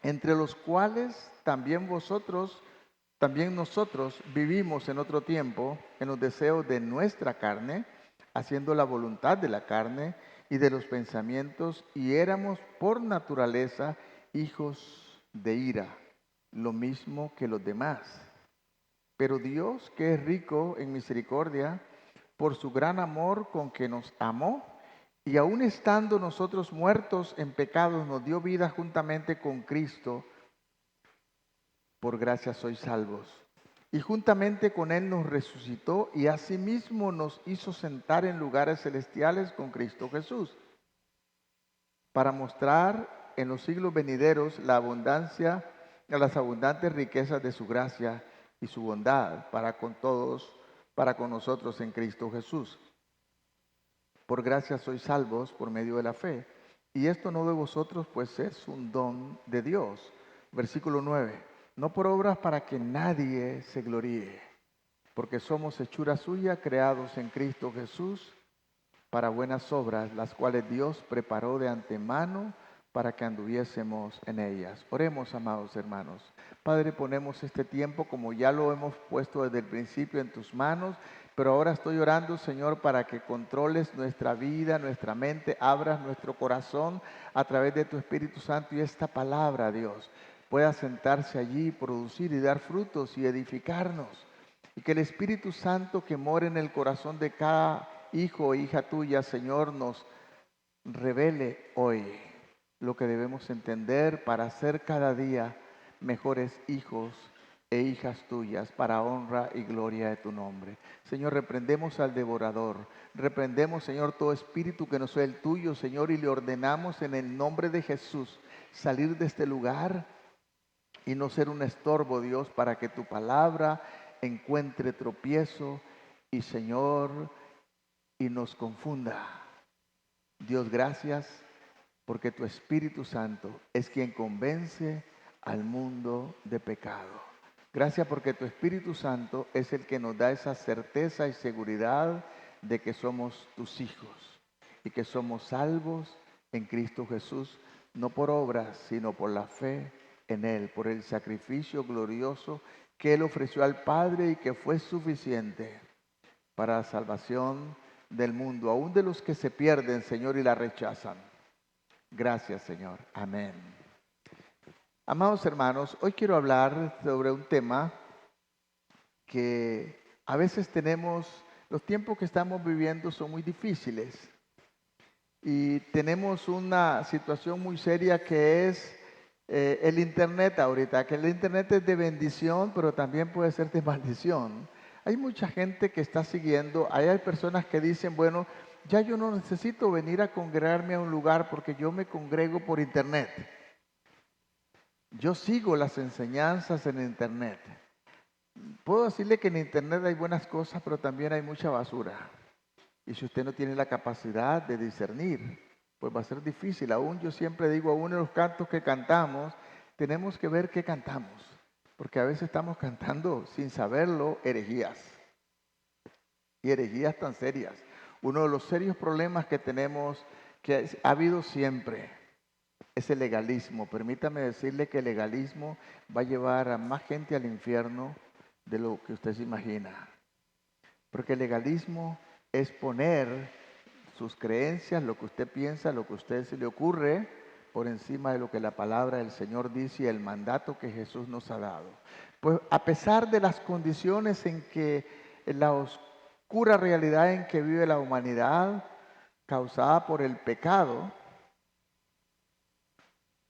entre los cuales también nosotros vivimos en otro tiempo en los deseos de nuestra carne, haciendo la voluntad de la carne y de los pensamientos, y éramos por naturaleza hijos de ira, lo mismo que los demás. Pero Dios, que es rico en misericordia, por su gran amor con que nos amó, y aun estando nosotros muertos en pecados, nos dio vida juntamente con Cristo. Por gracia sois salvos. Y juntamente con Él nos resucitó y asimismo nos hizo sentar en lugares celestiales con Cristo Jesús, para mostrar en los siglos venideros las abundantes riquezas de su gracia y su bondad para con todos, para con nosotros en Cristo Jesús. Por gracia sois salvos por medio de la fe. Y esto no de vosotros, pues es un don de Dios. Versículo 9. No por obras para que nadie se gloríe, porque somos hechura suya, creados en Cristo Jesús, para buenas obras, las cuales Dios preparó de antemano para que anduviésemos en ellas. Oremos, amados hermanos. Padre, ponemos este tiempo como ya lo hemos puesto desde el principio en tus manos, pero ahora estoy orando, Señor, para que controles nuestra vida, nuestra mente, abras nuestro corazón a través de tu Espíritu Santo y esta palabra, Dios, pueda sentarse allí, producir y dar frutos y edificarnos. Y que el Espíritu Santo que mora en el corazón de cada hijo o hija tuya, Señor, nos revele hoy lo que debemos entender para ser cada día mejores hijos e hijas tuyas, para honra y gloria de tu nombre. Señor, reprendemos al devorador, reprendemos, Señor, todo espíritu que no sea el tuyo, Señor, y le ordenamos en el nombre de Jesús salir de este lugar y no ser un estorbo, Dios, para que tu palabra encuentre tropiezo y, Señor, y nos confunda. Dios, gracias porque tu Espíritu Santo es quien convence al mundo de pecado. Gracias porque tu Espíritu Santo es el que nos da esa certeza y seguridad de que somos tus hijos y que somos salvos en Cristo Jesús, no por obras, sino por la fe en Él, por el sacrificio glorioso que Él ofreció al Padre y que fue suficiente para la salvación del mundo, aún de los que se pierden, Señor, y la rechazan. Gracias, Señor. Amén. Amados hermanos, hoy quiero hablar sobre un tema que a veces los tiempos que estamos viviendo son muy difíciles y tenemos una situación muy seria que es el Internet ahorita, que el Internet es de bendición, pero también puede ser de maldición. Hay mucha gente que está siguiendo, hay personas que dicen, bueno, ya yo no necesito venir a congregarme a un lugar porque yo me congrego por Internet. Yo sigo las enseñanzas en Internet. Puedo decirle que en Internet hay buenas cosas, pero también hay mucha basura. Y si usted no tiene la capacidad de discernir, pues va a ser difícil. Aún yo siempre digo, aún en los cantos que cantamos, tenemos que ver qué cantamos. Porque a veces estamos cantando sin saberlo herejías. Y herejías tan serias. Uno de los serios problemas que tenemos, que ha habido siempre, es el legalismo. Permítame decirle que el legalismo va a llevar a más gente al infierno de lo que usted se imagina. Porque el legalismo es poner sus creencias, lo que usted piensa, lo que a usted se le ocurre, por encima de lo que la palabra del Señor dice y el mandato que Jesús nos ha dado. Pues a pesar de las condiciones en que, en la oscura realidad en que vive la humanidad, causada por el pecado,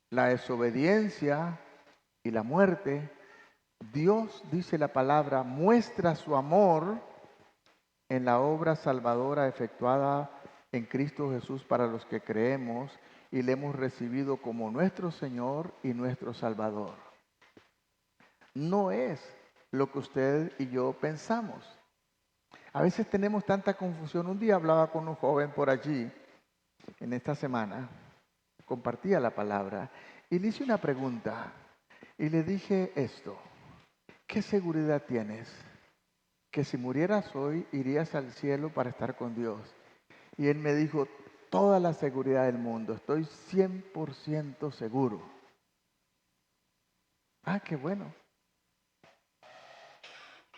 la desobediencia y la muerte, Dios, dice la palabra, muestra su amor en la obra salvadora efectuada en Cristo Jesús para los que creemos y le hemos recibido como nuestro Señor y nuestro Salvador. No es lo que usted y yo pensamos. A veces tenemos tanta confusión. Un día hablaba con un joven por allí, en esta semana, compartía la palabra y le hice una pregunta y le dije esto: ¿qué seguridad tienes que si murieras hoy irías al cielo para estar con Dios? Y él me dijo, toda la seguridad del mundo, estoy 100% seguro. Ah, qué bueno.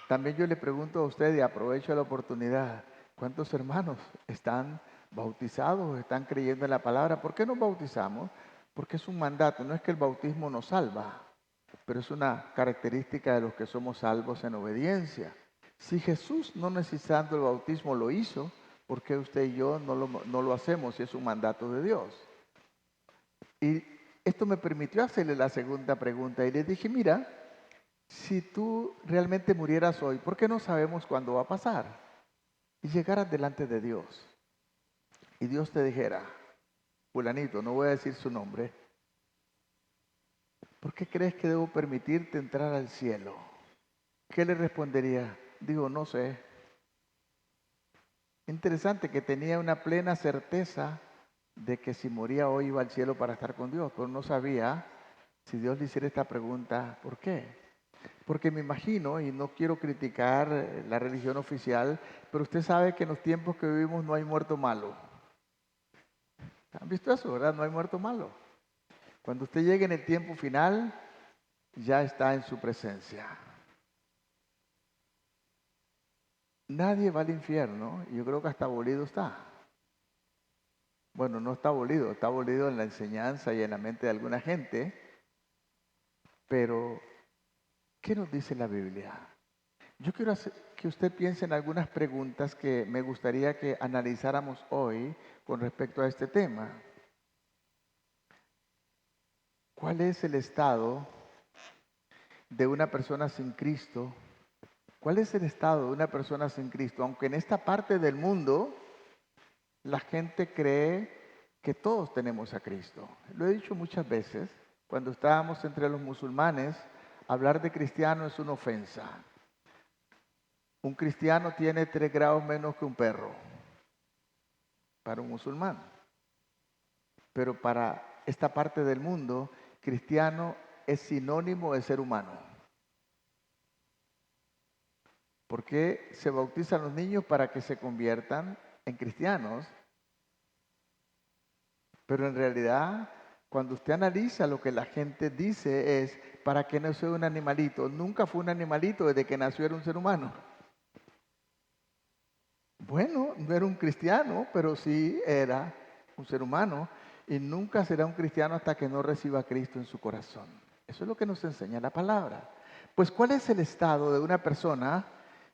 También yo le pregunto a usted y aprovecho la oportunidad, ¿cuántos hermanos están bautizados, están creyendo en la palabra? ¿Por qué nos bautizamos? Porque es un mandato, no es que el bautismo nos salva, pero es una característica de los que somos salvos en obediencia. Si Jesús, no necesitando el bautismo, lo hizo, ¿por qué usted y yo no lo hacemos si es un mandato de Dios? Y esto me permitió hacerle la segunda pregunta y le dije, mira, si tú realmente murieras hoy, ¿por qué no sabemos cuándo va a pasar? Y llegaras delante de Dios y Dios te dijera, fulanito, no voy a decir su nombre, ¿por qué crees que debo permitirte entrar al cielo? ¿Qué le respondería? Digo, no sé. Interesante que tenía una plena certeza de que si moría hoy iba al cielo para estar con Dios, pero no sabía si Dios le hiciera esta pregunta, ¿por qué? Porque me imagino, y no quiero criticar la religión oficial, pero usted sabe que en los tiempos que vivimos no hay muerto malo. ¿Han visto eso, verdad? No hay muerto malo. Cuando usted llegue en el tiempo final, ya está en su presencia. Nadie va al infierno, y yo creo que hasta abolido está. Bueno, no está abolido en la enseñanza y en la mente de alguna gente, pero ¿qué nos dice la Biblia? Yo quiero que usted piense en algunas preguntas que me gustaría que analizáramos hoy con respecto a este tema. ¿Cuál es el estado de una persona sin Cristo? ¿Cuál es el estado de una persona sin Cristo? Aunque en esta parte del mundo la gente cree que todos tenemos a Cristo. Lo he dicho muchas veces, cuando estábamos entre los musulmanes, hablar de cristiano es una ofensa. Un cristiano tiene 3 grados menos que un perro para un musulmán. Pero para esta parte del mundo, cristiano es sinónimo de ser humano. ¿Por qué se bautizan los niños? Para que se conviertan en cristianos. Pero en realidad, cuando usted analiza lo que la gente dice es, para que no sea un animalito. Nunca fue un animalito desde que nació era un ser humano. Bueno, no era un cristiano, pero sí era un ser humano. Y nunca será un cristiano hasta que no reciba a Cristo en su corazón. Eso es lo que nos enseña la palabra. Pues, ¿cuál es el estado de una persona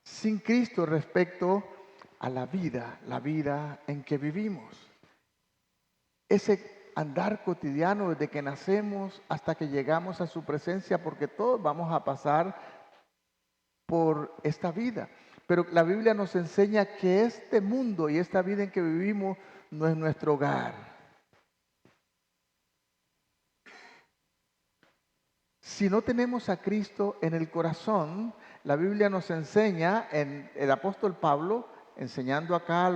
sin Cristo respecto a la vida en que vivimos? Ese andar cotidiano desde que nacemos hasta que llegamos a su presencia, porque todos vamos a pasar por esta vida. Pero la Biblia nos enseña que este mundo y esta vida en que vivimos no es nuestro hogar. Si no tenemos a Cristo en el corazón, la Biblia nos enseña, en el apóstol Pablo, enseñando acá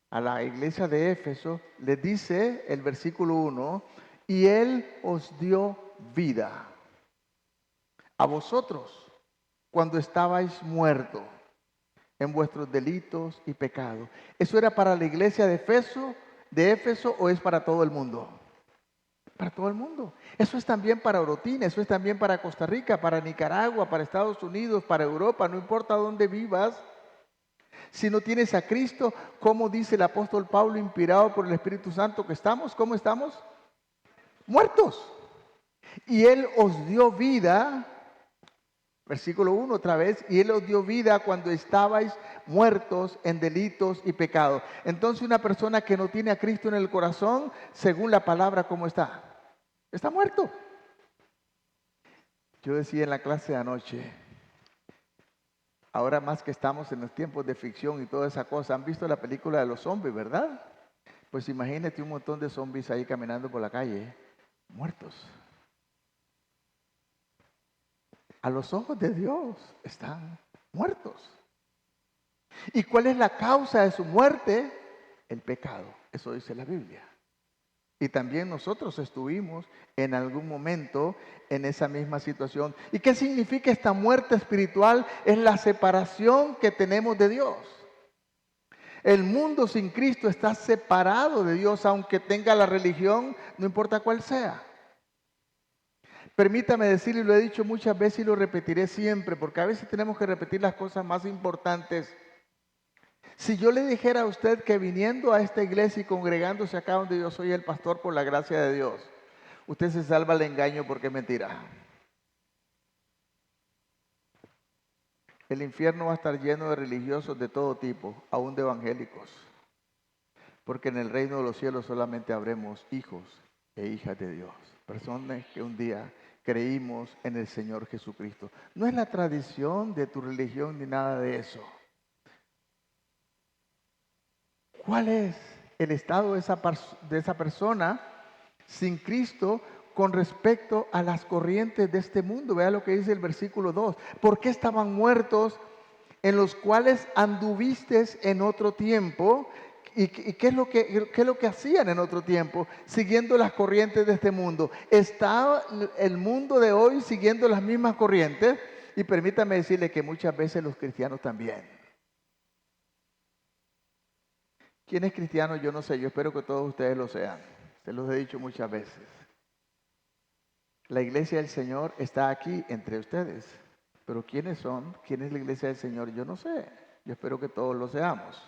a la iglesia de Éfeso, le dice el versículo 1, y Él os dio vida a vosotros cuando estabais muertos en vuestros delitos y pecados. ¿Eso era para la iglesia de Éfeso o es para todo el mundo? Para todo el mundo. Eso es también para Orotina, eso es también para Costa Rica, para Nicaragua, para Estados Unidos, para Europa, no importa dónde vivas. Si no tienes a Cristo, ¿cómo dice el apóstol Pablo, inspirado por el Espíritu Santo, que estamos? ¿Cómo estamos? Muertos. Y Él os dio vida, versículo 1 otra vez, y Él os dio vida cuando estabais muertos en delitos y pecados. Entonces una persona que no tiene a Cristo en el corazón, según la palabra, ¿cómo está? Está muerto. Yo decía en la clase de anoche, ahora más que estamos en los tiempos de ficción y toda esa cosa, han visto la película de los zombies, ¿verdad? Pues imagínate un montón de zombies ahí caminando por la calle, muertos. A los ojos de Dios están muertos. ¿Y cuál es la causa de su muerte? El pecado. Eso dice la Biblia. Y también nosotros estuvimos en algún momento en esa misma situación. ¿Y qué significa esta muerte espiritual? Es la separación que tenemos de Dios. El mundo sin Cristo está separado de Dios, aunque tenga la religión, no importa cuál sea. Permítame decirlo, y lo he dicho muchas veces y lo repetiré siempre, porque a veces tenemos que repetir las cosas más importantes. Si yo le dijera a usted que viniendo a esta iglesia y congregándose acá donde yo soy el pastor por la gracia de Dios, usted se salva el engaño porque es mentira. El infierno va a estar lleno de religiosos de todo tipo, aún de evangélicos, porque en el reino de los cielos solamente habremos hijos e hijas de Dios, personas que un día creímos en el Señor Jesucristo. No es la tradición de tu religión ni nada de eso. ¿Cuál es el estado de esa persona sin Cristo con respecto a las corrientes de este mundo? Vea lo que dice el versículo 2. ¿Por qué estaban muertos en los cuales anduvistes en otro tiempo? ¿Y qué es lo que hacían en otro tiempo? Siguiendo las corrientes de este mundo. ¿Está el mundo de hoy siguiendo las mismas corrientes? Y permítame decirle que muchas veces los cristianos también. ¿Quién es cristiano? Yo no sé, yo espero que todos ustedes lo sean. Se los he dicho muchas veces. La iglesia del Señor está aquí entre ustedes. Pero ¿quiénes son? ¿Quién es la iglesia del Señor? Yo no sé. Yo espero que todos lo seamos.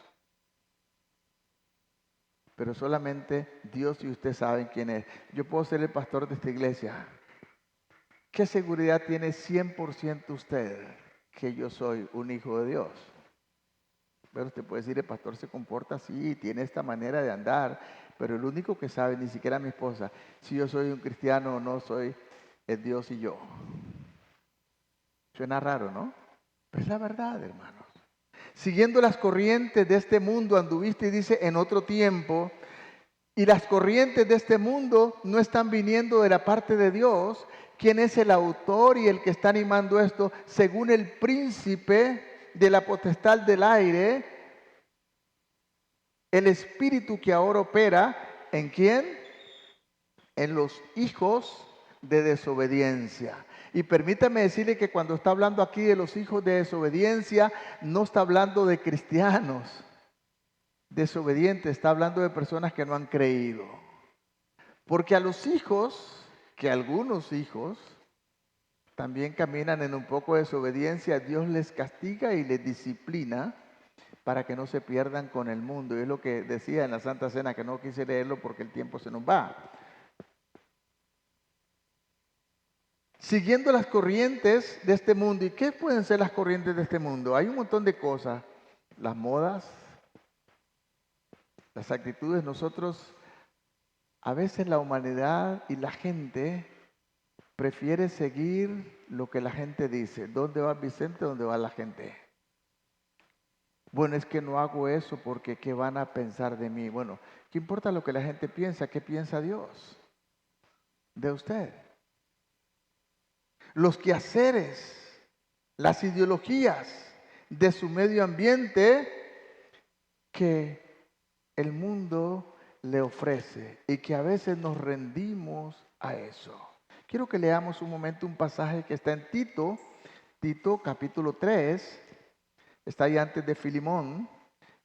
Pero solamente Dios y usted saben quién es. Yo puedo ser el pastor de esta iglesia. ¿Qué seguridad tiene 100% usted que yo soy un hijo de Dios? Pero usted puede decir, el pastor se comporta así, tiene esta manera de andar, pero el único que sabe, ni siquiera mi esposa, si yo soy un cristiano o no soy, es Dios y yo. Suena raro, ¿no? Pero es la verdad, hermanos. Siguiendo las corrientes de este mundo anduviste, y dice, en otro tiempo, y las corrientes de este mundo no están viniendo de la parte de Dios. ¿Quién es el autor y el que está animando esto? Según el príncipe de la potestad del aire, el espíritu que ahora opera, ¿en quién? En los hijos de desobediencia. Y permítame decirle que cuando está hablando aquí de los hijos de desobediencia, no está hablando de cristianos desobedientes, está hablando de personas que no han creído. Porque a los hijos, que algunos hijos también caminan en un poco de desobediencia, Dios les castiga y les disciplina para que no se pierdan con el mundo. Y es lo que decía en la Santa Cena, que no quise leerlo porque el tiempo se nos va. Siguiendo las corrientes de este mundo. ¿Y qué pueden ser las corrientes de este mundo? Hay un montón de cosas. Las modas, las actitudes. Nosotros, a veces la humanidad y la gente prefiere seguir lo que la gente dice. ¿Dónde va Vicente? ¿Dónde va la gente? Bueno, es que no hago eso porque ¿qué van a pensar de mí? Bueno, ¿qué importa lo que la gente piensa? ¿Qué piensa Dios de usted? Los quehaceres, las ideologías de su medio ambiente que el mundo le ofrece y que a veces nos rendimos a eso. Quiero que leamos un momento un pasaje que está en Tito, Tito capítulo 3, está ahí antes de Filimón.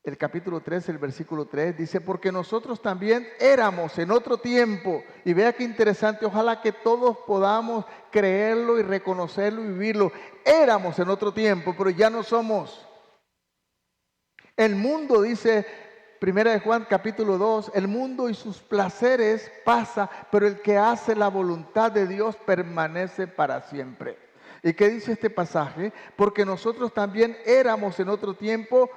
El capítulo 3, el versículo 3 dice, porque nosotros también éramos en otro tiempo, y vea qué interesante, ojalá que todos podamos creerlo y reconocerlo y vivirlo. Éramos en otro tiempo, pero ya no somos. El mundo, dice Primera de Juan capítulo 2, el mundo y sus placeres pasa, pero el que hace la voluntad de Dios permanece para siempre. ¿Y qué dice este pasaje? Porque nosotros también éramos en otro tiempo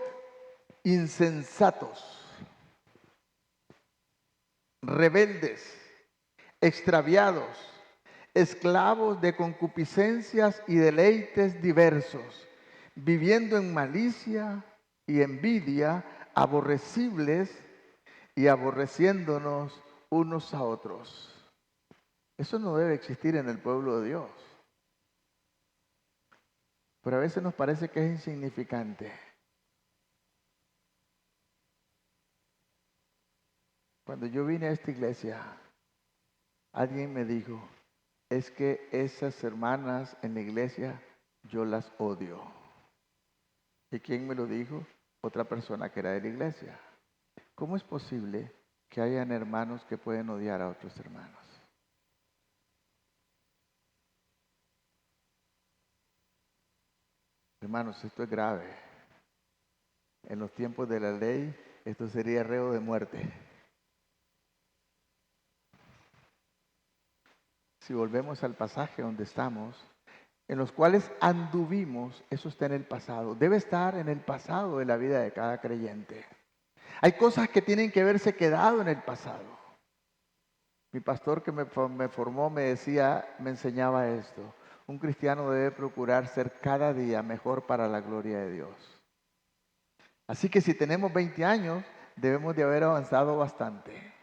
insensatos, rebeldes, extraviados, esclavos de concupiscencias y deleites diversos, viviendo en malicia y envidia, aborrecibles y aborreciéndonos unos a otros. Eso no debe existir en el pueblo de Dios. Pero a veces nos parece que es insignificante. Cuando yo vine a esta iglesia, alguien me dijo, es que esas hermanas en la iglesia yo las odio. ¿Y quién me lo dijo? Otra persona que era de la iglesia. ¿Cómo es posible que hayan hermanos que pueden odiar a otros hermanos? Hermanos, esto es grave. En los tiempos de la ley, esto sería reo de muerte. Si volvemos al pasaje donde estamos, en los cuales anduvimos, eso está en el pasado. Debe estar en el pasado de la vida de cada creyente. Hay cosas que tienen que haberse quedado en el pasado. Mi pastor que me formó me decía, me enseñaba esto. Un cristiano debe procurar ser cada día mejor para la gloria de Dios. Así que si tenemos 20 años, debemos de haber avanzado bastante.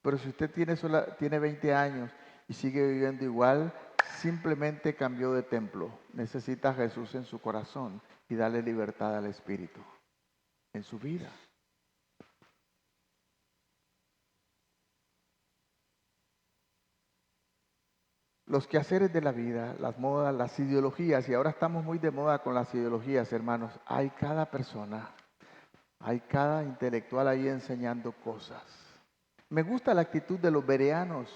Pero si usted tiene 20 años y sigue viviendo igual, simplemente cambió de templo. Necesita a Jesús en su corazón y darle libertad al Espíritu en su vida. Los quehaceres de la vida, las modas, las ideologías, y ahora estamos muy de moda con las ideologías, hermanos. Hay cada persona, hay cada intelectual ahí enseñando cosas. Me gusta la actitud de los bereanos.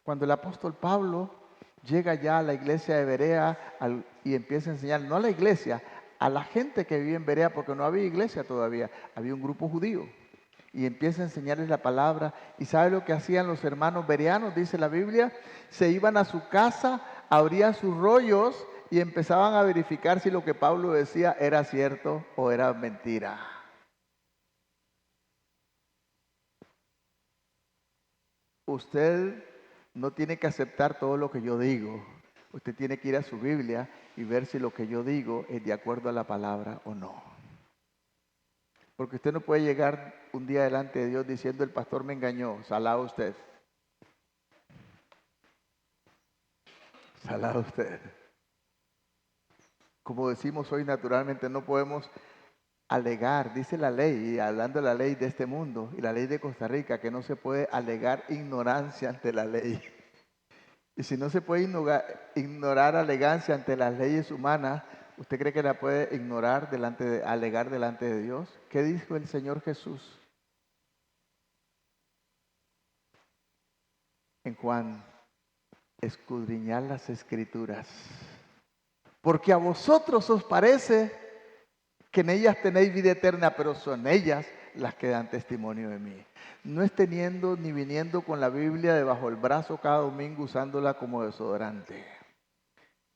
Cuando el apóstol Pablo llega ya a la iglesia de Berea y empieza a enseñar, no a la iglesia, a la gente que vivía en Berea, porque no había iglesia todavía, había un grupo judío. Y empieza a enseñarles la palabra. ¿Y sabe lo que hacían los hermanos bereanos? Dice la Biblia, se iban a su casa, abrían sus rollos y empezaban a verificar si lo que Pablo decía era cierto o era mentira. Usted no tiene que aceptar todo lo que yo digo. Usted tiene que ir a su Biblia y ver si lo que yo digo es de acuerdo a la palabra o no. Porque usted no puede llegar un día delante de Dios diciendo el pastor me engañó, salado usted. Salado usted. Como decimos hoy naturalmente no podemos alegar, dice la ley, y hablando de la ley de este mundo y la ley de Costa Rica, que no se puede alegar ignorancia ante la ley. Y si no se puede ignorar alegancia ante las leyes humanas, ¿usted cree que la puede ignorar alegar delante de Dios? ¿Qué dijo el Señor Jesús en Juan? Escudriñad las Escrituras, porque a vosotros os parece que en ellas tenéis vida eterna, pero son ellas las que dan testimonio de mí. No es teniendo ni viniendo con la Biblia debajo del brazo cada domingo usándola como desodorante,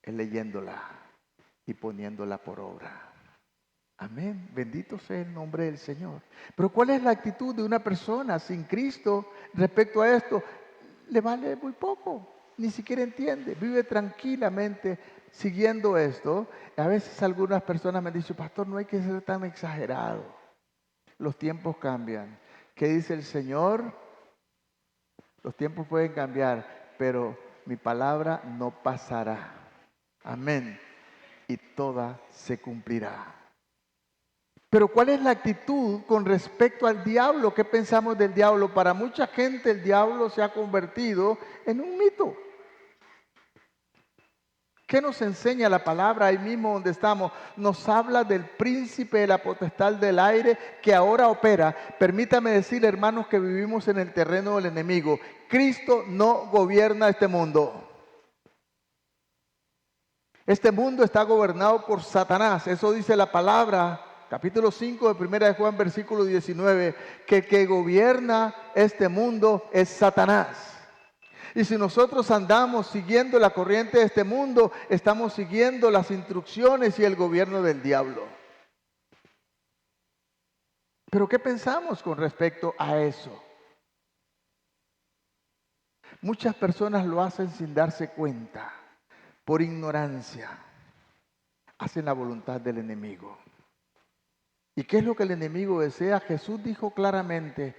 es leyéndola y poniéndola por obra. Amén. Bendito sea el nombre del Señor. Pero ¿cuál es la actitud de una persona sin Cristo respecto a esto? Le vale muy poco, ni siquiera entiende, vive tranquilamente siguiendo esto. A veces algunas personas me han dicho, pastor, no hay que ser tan exagerado. Los tiempos cambian. ¿Qué dice el Señor? Los tiempos pueden cambiar, pero mi palabra no pasará. Amén. Y toda se cumplirá. Pero ¿cuál es la actitud con respecto al diablo? ¿Qué pensamos del diablo? Para mucha gente el diablo se ha convertido en un mito. ¿Qué nos enseña la palabra ahí mismo donde estamos? Nos habla del príncipe de la potestad del aire que ahora opera. Permítame decir, hermanos, que vivimos en el terreno del enemigo. Cristo no gobierna este mundo. Este mundo está gobernado por Satanás. Eso dice la palabra, capítulo 5 de 1 de Juan, versículo 19, que el que gobierna este mundo es Satanás. Y si nosotros andamos siguiendo la corriente de este mundo, estamos siguiendo las instrucciones y el gobierno del diablo. Pero ¿qué pensamos con respecto a eso? Muchas personas lo hacen sin darse cuenta, por ignorancia. Hacen la voluntad del enemigo. ¿Y qué es lo que el enemigo desea? Jesús dijo claramente,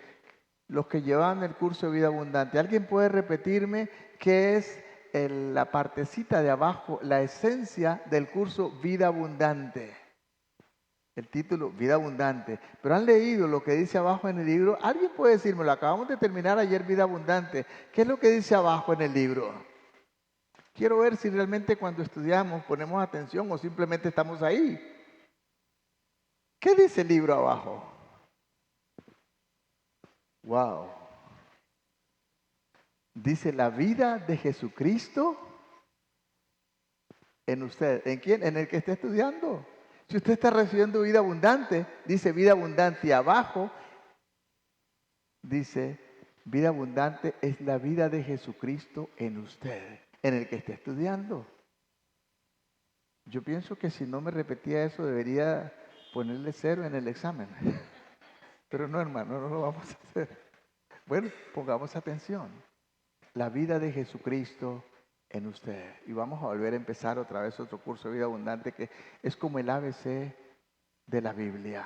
los que llevaban el curso de vida abundante. ¿Alguien puede repetirme qué es la partecita de abajo, la esencia del curso Vida Abundante? El título, Vida Abundante. Pero han leído lo que dice abajo en el libro. ¿Alguien puede decírmelo? Acabamos de terminar ayer Vida Abundante. ¿Qué es lo que dice abajo en el libro? Quiero ver si realmente cuando estudiamos ponemos atención o simplemente estamos ahí. ¿Qué dice el libro abajo? Wow. Dice la vida de Jesucristo En usted. ¿En quién? En el que esté estudiando. Si usted está recibiendo vida abundante, dice vida abundante. Y abajo dice, vida abundante es la vida de Jesucristo en usted, en el que esté estudiando. Yo pienso que si no me repetía eso, debería ponerle 0 en el examen. Pero no, hermano, no lo vamos a hacer. Bueno, pongamos atención. La vida de Jesucristo en usted. Y vamos a volver a empezar otra vez otro curso de vida abundante que es como el ABC de la Biblia.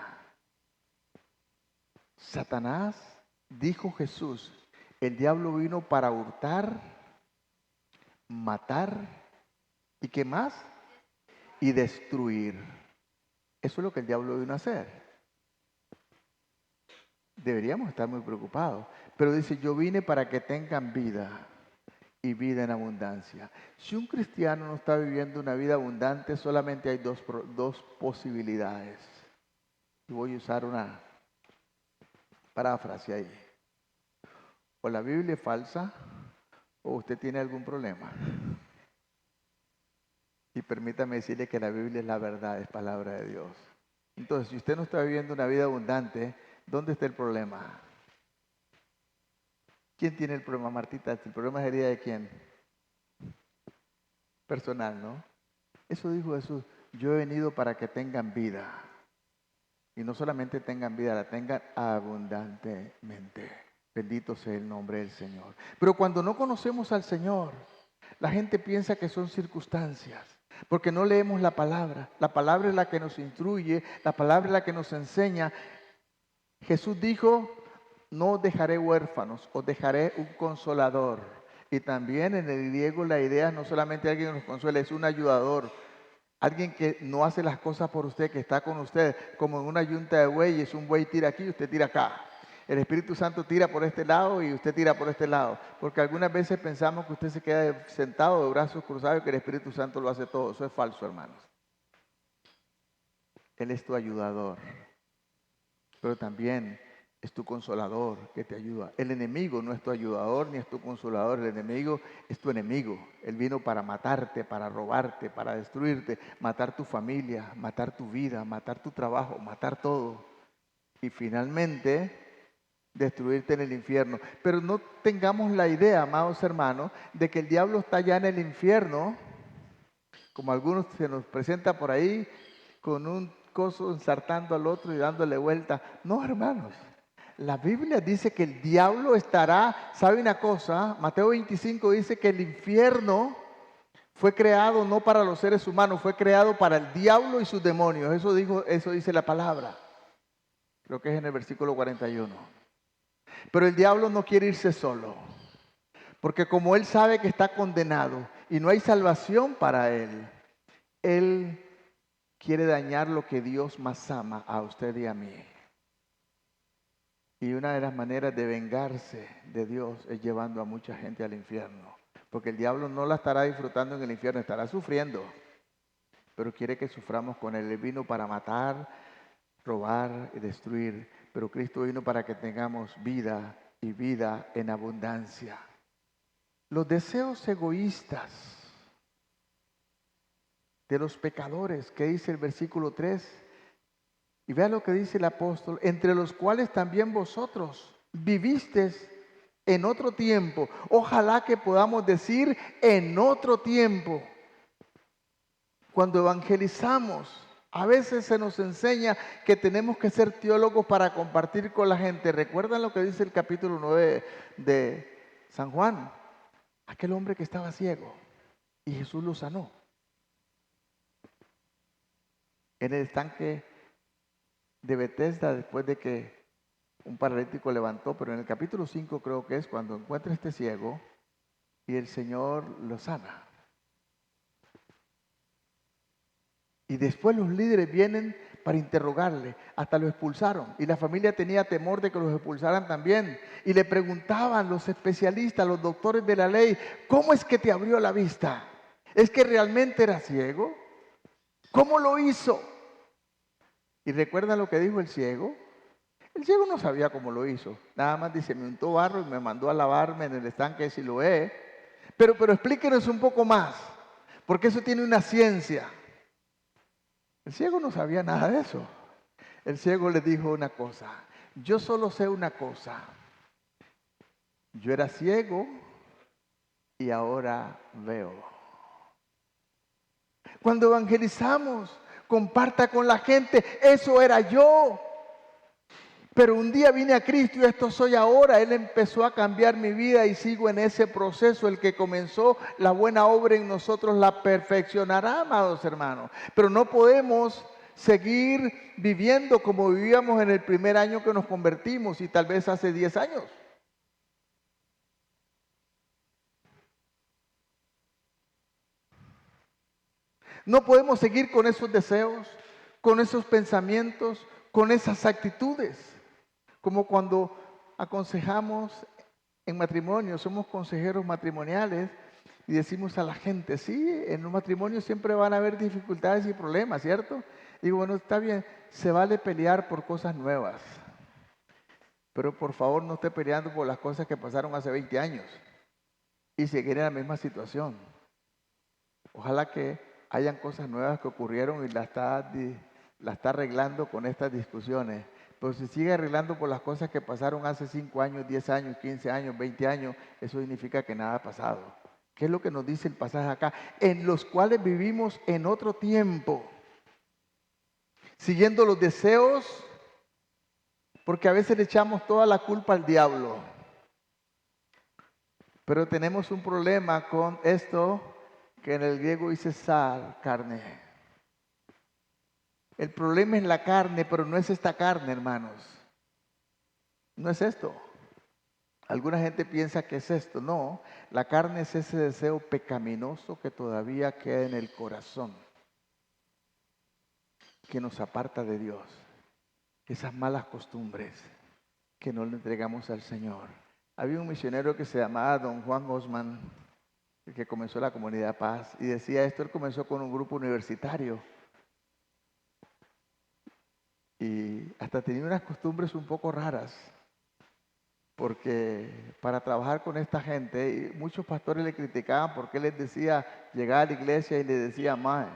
Satanás, dijo Jesús, el diablo vino para hurtar, matar y ¿qué más? Y destruir. Eso es lo que el diablo vino a hacer. Deberíamos estar muy preocupados. Pero dice, yo vine para que tengan vida y vida en abundancia. Si un cristiano no está viviendo una vida abundante, solamente hay dos posibilidades. Y voy a usar una paráfrasis ahí. O la Biblia es falsa, o usted tiene algún problema. Y permítame decirle que la Biblia es la verdad, es palabra de Dios. Entonces, si usted no está viviendo una vida abundante, ¿dónde está el problema? ¿Quién tiene el problema, Martita? ¿El problema sería de quién? Personal, ¿no? Eso dijo Jesús, yo he venido para que tengan vida. Y no solamente tengan vida, la tengan abundantemente. Bendito sea el nombre del Señor. Pero cuando no conocemos al Señor, la gente piensa que son circunstancias, porque no leemos la palabra. La palabra es la que nos instruye, la palabra es la que nos enseña. Jesús dijo, no os dejaré huérfanos, os dejaré un consolador. Y también en el griego la idea no solamente alguien que nos consuela, es un ayudador. Alguien que no hace las cosas por usted, que está con usted, como en una yunta de bueyes, un buey tira aquí y usted tira acá. El Espíritu Santo tira por este lado y usted tira por este lado. Porque algunas veces pensamos que usted se queda sentado de brazos cruzados y que el Espíritu Santo lo hace todo. Eso es falso, hermanos. Él es tu ayudador. Pero también es tu consolador que te ayuda. El enemigo no es tu ayudador ni es tu consolador. El enemigo es tu enemigo. Él vino para matarte, para robarte, para destruirte, matar tu familia, matar tu vida, matar tu trabajo, matar todo. Y finalmente destruirte en el infierno. Pero no tengamos la idea, amados hermanos, de que el diablo está ya en el infierno, como algunos se nos presenta por ahí, con un coso ensartando al otro y dándole vuelta. No, hermanos. La Biblia dice que el diablo estará, ¿sabe una cosa? Mateo 25 dice que el infierno fue creado no para los seres humanos, fue creado para el diablo y sus demonios. Eso dice la palabra. Creo que es en el versículo 41. Pero el diablo no quiere irse solo, porque como él sabe que está condenado y no hay salvación para él quiere dañar lo que Dios más ama a usted y a mí. Y una de las maneras de vengarse de Dios es llevando a mucha gente al infierno. Porque el diablo no la estará disfrutando en el infierno, estará sufriendo. Pero quiere que suframos con él. Él vino para matar, robar y destruir. Pero Cristo vino para que tengamos vida y vida en abundancia. Los deseos egoístas de los pecadores, que dice el versículo 3. Y vea lo que dice el apóstol, entre los cuales también vosotros vivisteis en otro tiempo. Ojalá que podamos decir en otro tiempo. Cuando evangelizamos, a veces se nos enseña que tenemos que ser teólogos para compartir con la gente. ¿Recuerdan lo que dice el capítulo 9 de San Juan? Aquel hombre que estaba ciego y Jesús lo sanó. En el estanque de Betesda, después de que un paralítico levantó, pero en el capítulo 5 creo que es cuando encuentra este ciego y el Señor lo sana. Y después los líderes vienen para interrogarle, hasta lo expulsaron y la familia tenía temor de que los expulsaran también y le preguntaban los especialistas, los doctores de la ley, ¿cómo es que te abrió la vista? ¿Es que realmente era ciego? ¿Cómo lo hizo? ¿Y recuerdan lo que dijo el ciego? El ciego no sabía cómo lo hizo. Nada más dice, me untó barro y me mandó a lavarme en el estanque de Siloé. Pero explíquenos un poco más. Porque eso tiene una ciencia. El ciego no sabía nada de eso. El ciego le dijo una cosa: yo solo sé una cosa. Yo era ciego y ahora veo. Cuando evangelizamos, comparta con la gente, eso era yo. Pero un día vine a Cristo y esto soy ahora. Él empezó a cambiar mi vida y sigo en ese proceso. El que comenzó la buena obra en nosotros la perfeccionará, amados hermanos. Pero no podemos seguir viviendo como vivíamos en el primer año que nos convertimos y tal vez hace 10 años. No podemos seguir con esos deseos, con esos pensamientos, con esas actitudes. Como cuando aconsejamos en matrimonio, somos consejeros matrimoniales y decimos a la gente, sí, en un matrimonio siempre van a haber dificultades y problemas, ¿cierto? Digo, bueno, está bien, se vale pelear por cosas nuevas, pero por favor no esté peleando por las cosas que pasaron hace 20 años y seguir en la misma situación. Ojalá que hayan cosas nuevas que ocurrieron y la está arreglando con estas discusiones. Pero si sigue arreglando por las cosas que pasaron hace 5 años, 10 años, 15 años, 20 años, eso significa que nada ha pasado. ¿Qué es lo que nos dice el pasaje acá? En los cuales vivimos en otro tiempo, siguiendo los deseos, porque a veces le echamos toda la culpa al diablo. Pero tenemos un problema con esto que en el griego dice sal, carne. El problema es la carne, pero no es esta carne, hermanos. No es esto. Alguna gente piensa que es esto. No, la carne es ese deseo pecaminoso que todavía queda en el corazón, que nos aparta de Dios. Esas malas costumbres que no le entregamos al Señor. Había un misionero que se llamaba don Juan Osman, el que comenzó la Comunidad Paz, y decía esto. Él comenzó con un grupo universitario y hasta tenía unas costumbres un poco raras, porque para trabajar con esta gente, muchos pastores le criticaban porque él les decía, llegaba a la iglesia y le decía, mae,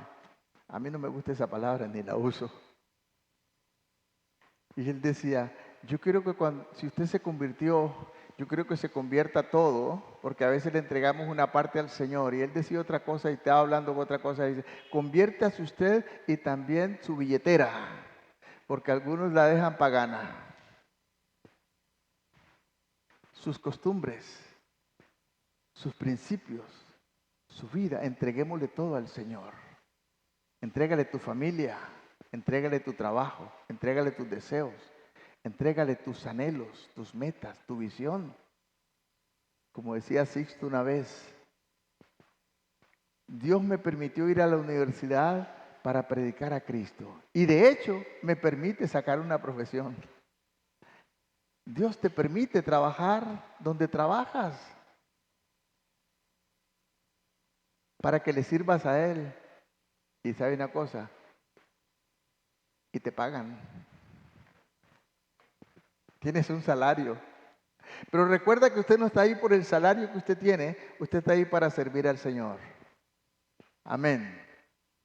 a mí no me gusta esa palabra ni la uso. Y él decía, yo quiero que si usted se convirtió, yo quiero que se convierta todo, porque a veces le entregamos una parte al Señor y Él decía otra cosa y estaba hablando de otra cosa y dice, conviértase usted y también su billetera, porque algunos la dejan pagana. Sus costumbres, sus principios, su vida, entreguémosle todo al Señor. Entrégale tu familia, entrégale tu trabajo, entrégale tus deseos, entrégale tus anhelos, tus metas, tu visión. Como decía Sixto una vez, Dios me permitió ir a la universidad para predicar a Cristo. Y de hecho me permite sacar una profesión. Dios te permite trabajar donde trabajas para que le sirvas a Él. Y sabe una cosa, y te pagan. Tienes un salario. Pero recuerda que usted no está ahí por el salario que usted tiene, usted está ahí para servir al Señor. Amén.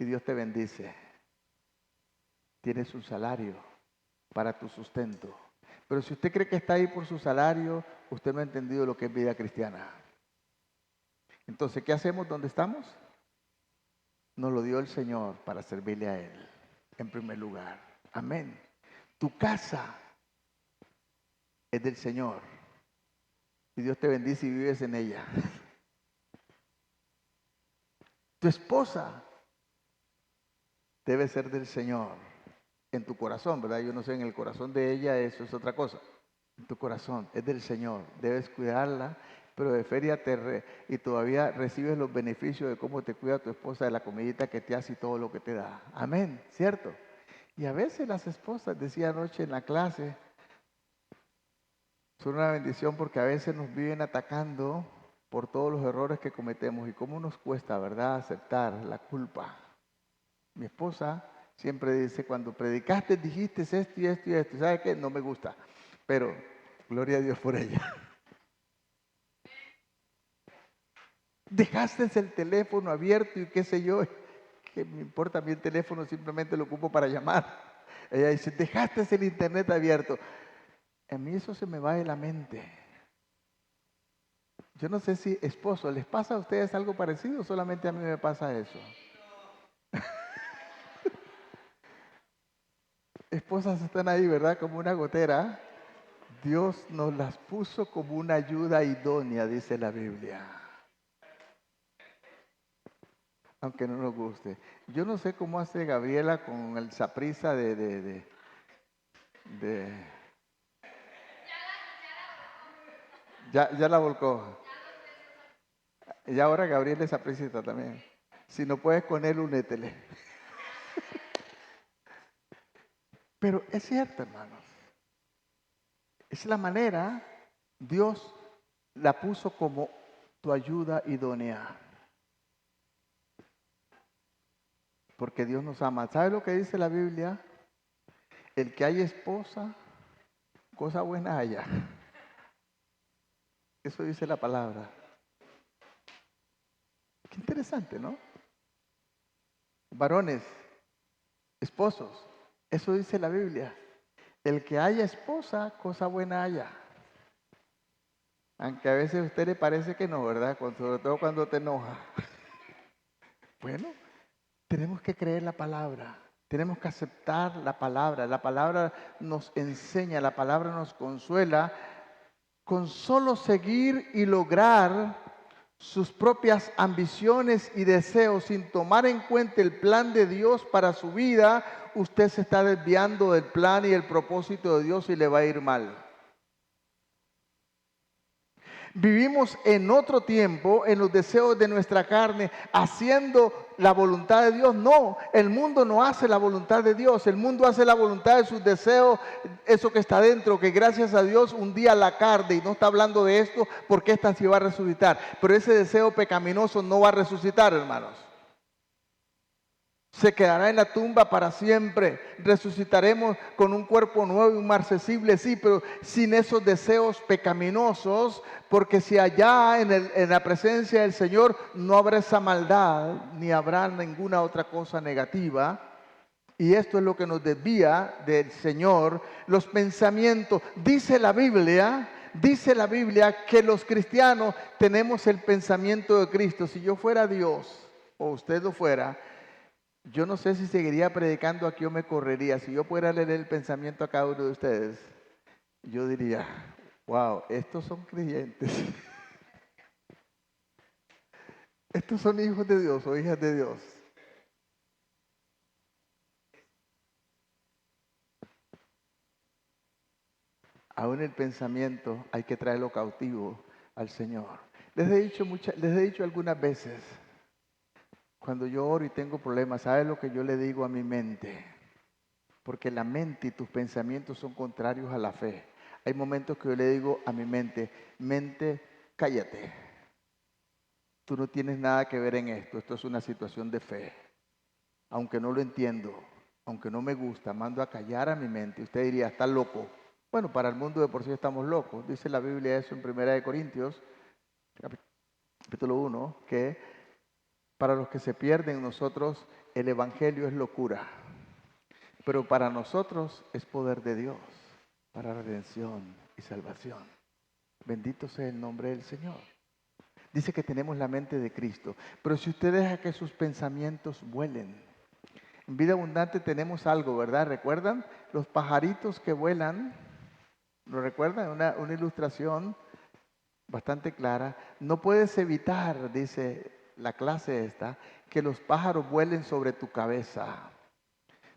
Y Dios te bendice. Tienes un salario para tu sustento. Pero si usted cree que está ahí por su salario, usted no ha entendido lo que es vida cristiana. Entonces, ¿qué hacemos donde estamos? Nos lo dio el Señor para servirle a Él, en primer lugar. Amén. Tu casa es del Señor. Y Dios te bendice y vives en ella. Tu esposa debe ser del Señor. En tu corazón, ¿verdad? Yo no sé, en el corazón de ella eso es otra cosa. En tu corazón, es del Señor. Debes cuidarla, pero de feria y todavía recibes los beneficios de cómo te cuida tu esposa, de la comidita que te hace y todo lo que te da. Amén, ¿cierto? Y a veces las esposas, decía anoche en la clase, son una bendición porque a veces nos viven atacando por todos los errores que cometemos y cómo nos cuesta, ¿verdad?, aceptar la culpa. Mi esposa siempre dice, cuando predicaste dijiste esto y esto y esto. ¿Sabe qué? No me gusta, pero gloria a Dios por ella. Dejaste el teléfono abierto y qué sé yo, que me importa a mí el teléfono, simplemente lo ocupo para llamar. Ella dice, dejaste el internet abierto. A mí eso se me va de la mente. Yo no sé si, esposo, ¿les pasa a ustedes algo parecido o solamente a mí me pasa eso? Esposas están ahí, ¿verdad? Como una gotera. Dios nos las puso como una ayuda idónea, dice la Biblia. Aunque no nos guste. Yo no sé cómo hace Gabriela con el saprissa de ya la volcó. Y ahora Gabriela es sapricita también. Si no puedes con él, únétele. Pero es cierto, hermanos. Es la manera, Dios la puso como tu ayuda idónea. Porque Dios nos ama. ¿Sabe lo que dice la Biblia? El que haya esposa, cosa buena haya. Eso dice la palabra. Qué interesante, ¿no? Varones, esposos, eso dice la Biblia. El que haya esposa, cosa buena haya. Aunque a veces a usted le parece que no, ¿verdad? Sobre todo cuando te enoja. Bueno, tenemos que creer la palabra. Tenemos que aceptar la palabra. La palabra nos enseña, la palabra nos consuela. Con solo seguir y lograr sus propias ambiciones y deseos sin tomar en cuenta el plan de Dios para su vida, usted se está desviando del plan y el propósito de Dios y le va a ir mal. Vivimos en otro tiempo, en los deseos de nuestra carne, haciendo la voluntad de Dios. No, el mundo no hace la voluntad de Dios. El mundo hace la voluntad de sus deseos, eso que está dentro, que gracias a Dios un día la carne, y no está hablando de esto porque esta sí va a resucitar. Pero ese deseo pecaminoso no va a resucitar, hermanos. Se quedará en la tumba para siempre. Resucitaremos con un cuerpo nuevo y un marcesible, sí, pero sin esos deseos pecaminosos, porque si allá en la presencia del Señor no habrá esa maldad, ni habrá ninguna otra cosa negativa. Y esto es lo que nos desvía del Señor, los pensamientos. Dice la Biblia que los cristianos tenemos el pensamiento de Cristo. Si yo fuera Dios, o usted lo fuera, yo no sé si seguiría predicando aquí o me correría. Si yo pudiera leer el pensamiento a cada uno de ustedes, yo diría, wow, estos son creyentes. Estos son hijos de Dios o hijas de Dios. Aún el pensamiento hay que traerlo cautivo al Señor. Les he dicho algunas veces, cuando yo oro y tengo problemas, ¿sabe lo que yo le digo a mi mente? Porque la mente y tus pensamientos son contrarios a la fe. Hay momentos que yo le digo a mi mente, mente, cállate. Tú no tienes nada que ver en esto. Esto es una situación de fe. Aunque no lo entiendo, aunque no me gusta, mando a callar a mi mente. Usted diría, está loco. Bueno, para el mundo de por sí estamos locos. Dice la Biblia eso en 1 Corintios, capítulo 1, que para los que se pierden nosotros el Evangelio es locura. Pero para nosotros es poder de Dios, para redención y salvación. Bendito sea el nombre del Señor. Dice que tenemos la mente de Cristo. Pero si usted deja que sus pensamientos vuelen. En Vida Abundante tenemos algo, ¿verdad? ¿Recuerdan? Los pajaritos que vuelan. ¿Lo recuerdan? Una ilustración bastante clara. No puedes evitar, dice la clase esta, que los pájaros vuelen sobre tu cabeza.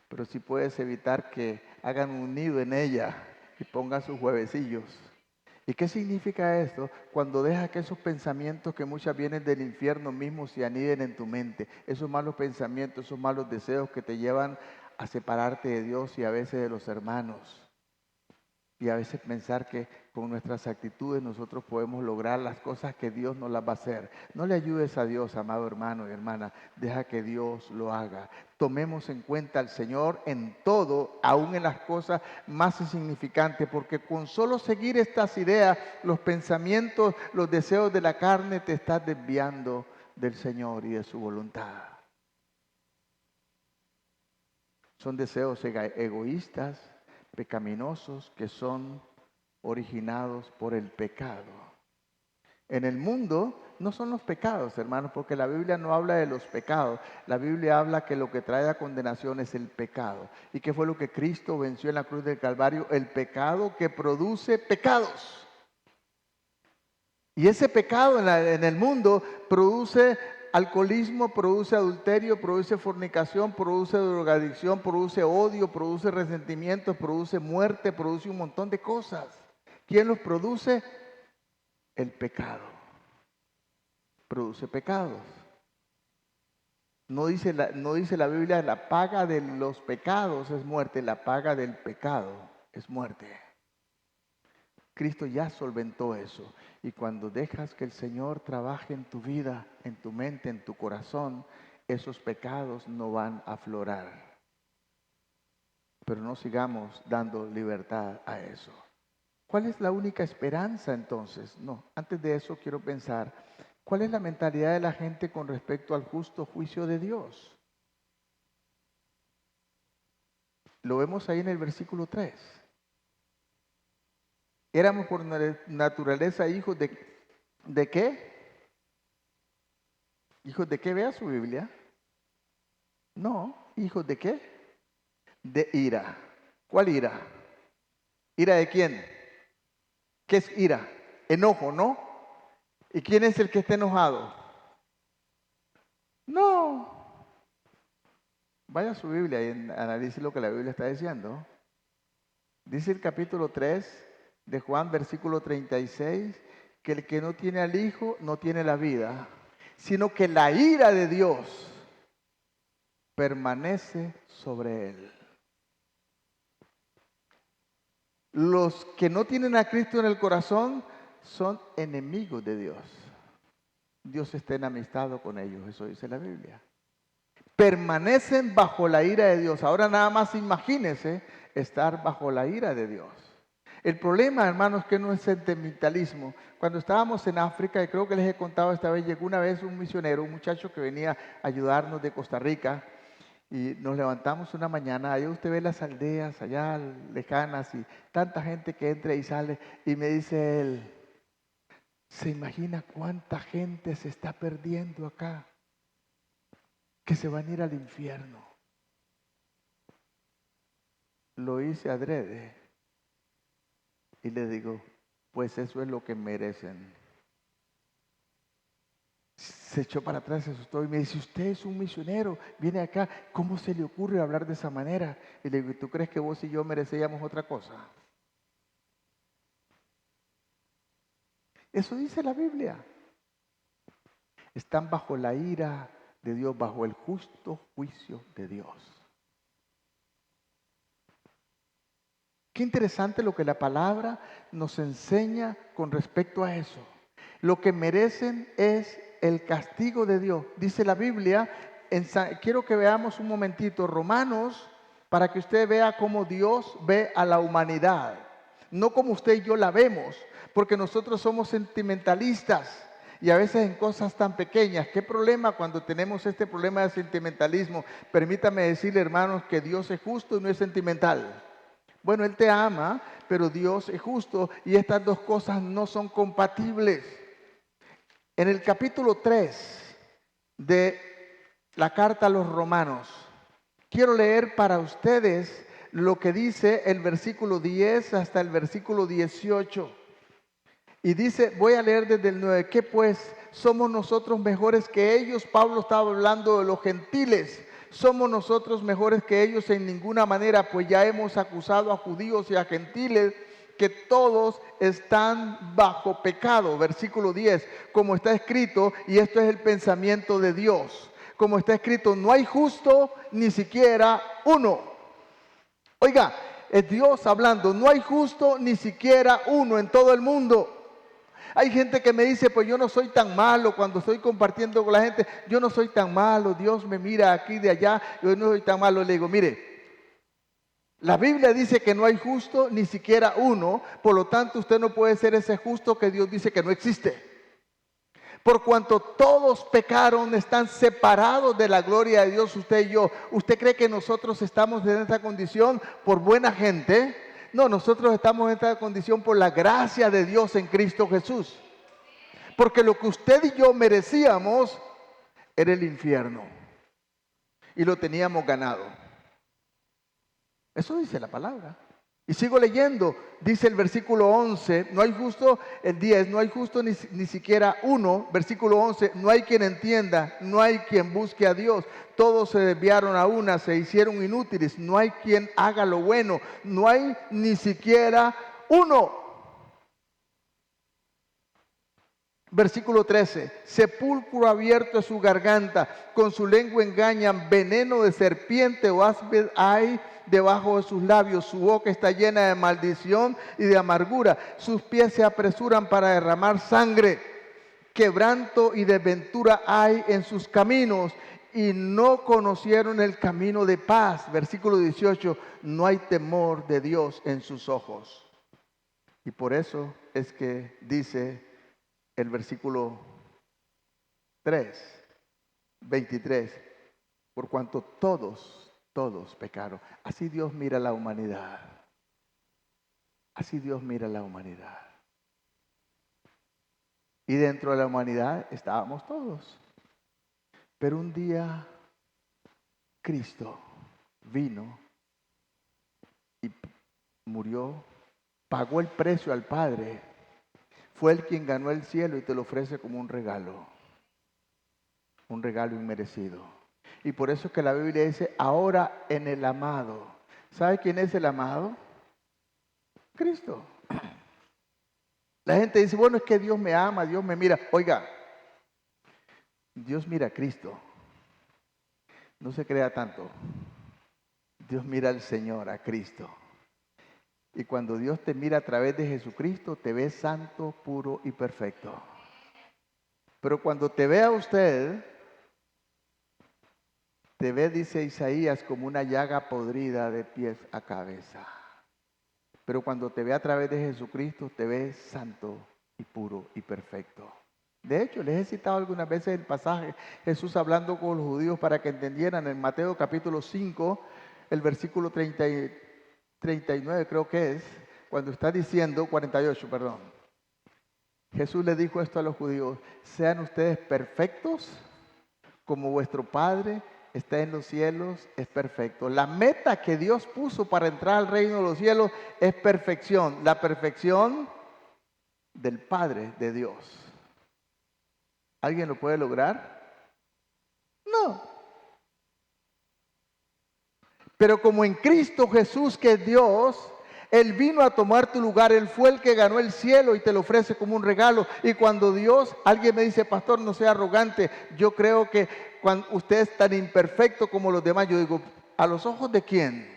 Pero sí puedes evitar que hagan un nido en ella y pongan sus huevecillos. ¿Y qué significa esto? Cuando dejas que esos pensamientos que muchas vienen del infierno mismo se aniden en tu mente, esos malos pensamientos, esos malos deseos que te llevan a separarte de Dios y a veces de los hermanos. Y a veces pensar que con nuestras actitudes nosotros podemos lograr las cosas que Dios nos las va a hacer. No le ayudes a Dios, amado hermano y hermana, deja que Dios lo haga. Tomemos en cuenta al Señor en todo, aún en las cosas más insignificantes, porque con solo seguir estas ideas, los pensamientos, los deseos de la carne, te estás desviando del Señor y de su voluntad. Son deseos egoístas, pecaminosos, que son originados por el pecado. En el mundo no son los pecados, hermanos, porque la Biblia no habla de los pecados. La Biblia habla que lo que trae a condenación es el pecado. ¿Y qué fue lo que Cristo venció en la cruz del Calvario? El pecado que produce pecados. Y ese pecado en el mundo produce alcoholismo, produce adulterio, produce fornicación, produce drogadicción, produce odio, produce resentimientos, produce muerte, produce un montón de cosas. ¿Quién los produce? El pecado. Produce pecados. No dice la Biblia, la paga de los pecados es muerte, la paga del pecado es muerte. Cristo ya solventó eso. Y cuando dejas que el Señor trabaje en tu vida, en tu mente, en tu corazón, esos pecados no van a aflorar. Pero no sigamos dando libertad a eso. ¿Cuál es la única esperanza entonces? No, antes de eso quiero pensar, ¿cuál es la mentalidad de la gente con respecto al justo juicio de Dios? Lo vemos ahí en el versículo 3. Éramos por naturaleza hijos ¿de qué? ¿Hijos de qué? Vea su Biblia. No, ¿hijos de qué? De ira. ¿Cuál ira? ¿Ira de quién? ¿Qué es ira? Enojo, ¿no? ¿Y quién es el que está enojado? No. Vaya a su Biblia y analice lo que la Biblia está diciendo. Dice el capítulo 3 de Juan, versículo 36, que el que no tiene al Hijo no tiene la vida, sino que la ira de Dios permanece sobre él. Los que no tienen a Cristo en el corazón son enemigos de Dios. Dios está enemistado con ellos, eso dice la Biblia. Permanecen bajo la ira de Dios. Ahora nada más imagínense estar bajo la ira de Dios. El problema, hermanos, que no es sentimentalismo. Cuando estábamos en África, y creo que les he contado esta vez, llegó una vez un misionero, un muchacho que venía a ayudarnos de Costa Rica, y nos levantamos una mañana, allá usted ve las aldeas allá lejanas y tanta gente que entra y sale, y me dice él, ¿se imagina cuánta gente se está perdiendo acá? Que se van a ir al infierno. Lo hice adrede. Y le digo, pues eso es lo que merecen. Se echó para atrás, se asustó y me dice, usted es un misionero, viene acá, ¿cómo se le ocurre hablar de esa manera? Y le digo, ¿tú crees que vos y yo merecíamos otra cosa? Eso dice la Biblia. Están bajo la ira de Dios, bajo el justo juicio de Dios. Qué interesante lo que la palabra nos enseña con respecto a eso. Lo que merecen es el castigo de Dios. Dice la Biblia, quiero que veamos un momentito Romanos, para que usted vea cómo Dios ve a la humanidad. No como usted y yo la vemos, porque nosotros somos sentimentalistas. Y a veces en cosas tan pequeñas. ¿Qué problema cuando tenemos este problema de sentimentalismo? Permítame decirle, hermanos, que Dios es justo y no es sentimental. Bueno, Él te ama, pero Dios es justo y estas dos cosas no son compatibles. En el capítulo 3 de la carta a los Romanos, quiero leer para ustedes lo que dice el versículo 10 hasta el versículo 18. Y dice, voy a leer desde el 9, ¿qué pues? ¿Somos nosotros mejores que ellos? Pablo estaba hablando de los gentiles. ¿Somos nosotros mejores que ellos? En ninguna manera, pues ya hemos acusado a judíos y a gentiles que todos están bajo pecado. Versículo 10, como está escrito, y esto es el pensamiento de Dios, como está escrito, no hay justo ni siquiera uno. Oiga, es Dios hablando. No hay justo ni siquiera uno en todo el mundo. Hay gente que me dice, pues yo no soy tan malo cuando estoy compartiendo con la gente. Yo no soy tan malo, Dios me mira aquí de allá, yo no soy tan malo. Le digo, mire, la Biblia dice que no hay justo ni siquiera uno, por lo tanto usted no puede ser ese justo que Dios dice que no existe. Por cuanto todos pecaron, están separados de la gloria de Dios, usted y yo. ¿Usted cree que nosotros estamos en esta condición por buena gente? No, nosotros estamos en esta condición por la gracia de Dios en Cristo Jesús. Porque lo que usted y yo merecíamos era el infierno. Y lo teníamos ganado. Eso dice la palabra. Y sigo leyendo, dice el versículo 11, no hay justo, el 10, no hay justo ni siquiera uno, versículo 11, no hay quien entienda, no hay quien busque a Dios, todos se desviaron a una, se hicieron inútiles, no hay quien haga lo bueno, no hay ni siquiera uno. Versículo 13, sepulcro abierto es su garganta, con su lengua engañan, veneno de serpiente o áspid hay debajo de sus labios, su boca está llena de maldición y de amargura, sus pies se apresuran para derramar sangre, quebranto y desventura hay en sus caminos y no conocieron el camino de paz. Versículo 18, no hay temor de Dios en sus ojos. Y por eso es que dice el versículo 23, por cuanto todos pecaron. Así Dios mira la humanidad. Así Dios mira la humanidad. Y dentro de la humanidad estábamos todos. Pero un día Cristo vino y murió, pagó el precio al Padre. Fue el quien ganó el cielo y te lo ofrece como un regalo inmerecido. Y por eso es que la Biblia dice, ahora en el amado. ¿Sabe quién es el amado? Cristo. La gente dice, bueno, es que Dios me ama, Dios me mira. Oiga, Dios mira a Cristo. No se crea tanto. Dios mira al Señor, a Cristo. Y cuando Dios te mira a través de Jesucristo, te ve santo, puro y perfecto. Pero cuando te ve a usted, te ve, dice Isaías, como una llaga podrida de pies a cabeza. Pero cuando te ve a través de Jesucristo, te ve santo y puro y perfecto. De hecho, les he citado algunas veces el pasaje, Jesús hablando con los judíos para que entendieran en Mateo capítulo 5, el versículo 39 creo que es, cuando está diciendo, 48, perdón. Jesús le dijo esto a los judíos, sean ustedes perfectos como vuestro Padre está en los cielos, es perfecto. La meta que Dios puso para entrar al reino de los cielos es perfección. La perfección del Padre de Dios. ¿Alguien lo puede lograr? No. Pero como en Cristo Jesús, que es Dios, Él vino a tomar tu lugar, Él fue el que ganó el cielo y te lo ofrece como un regalo. Y cuando Dios, alguien me dice, pastor, no sea arrogante, yo creo que cuando usted es tan imperfecto como los demás, yo digo, ¿a los ojos de quién?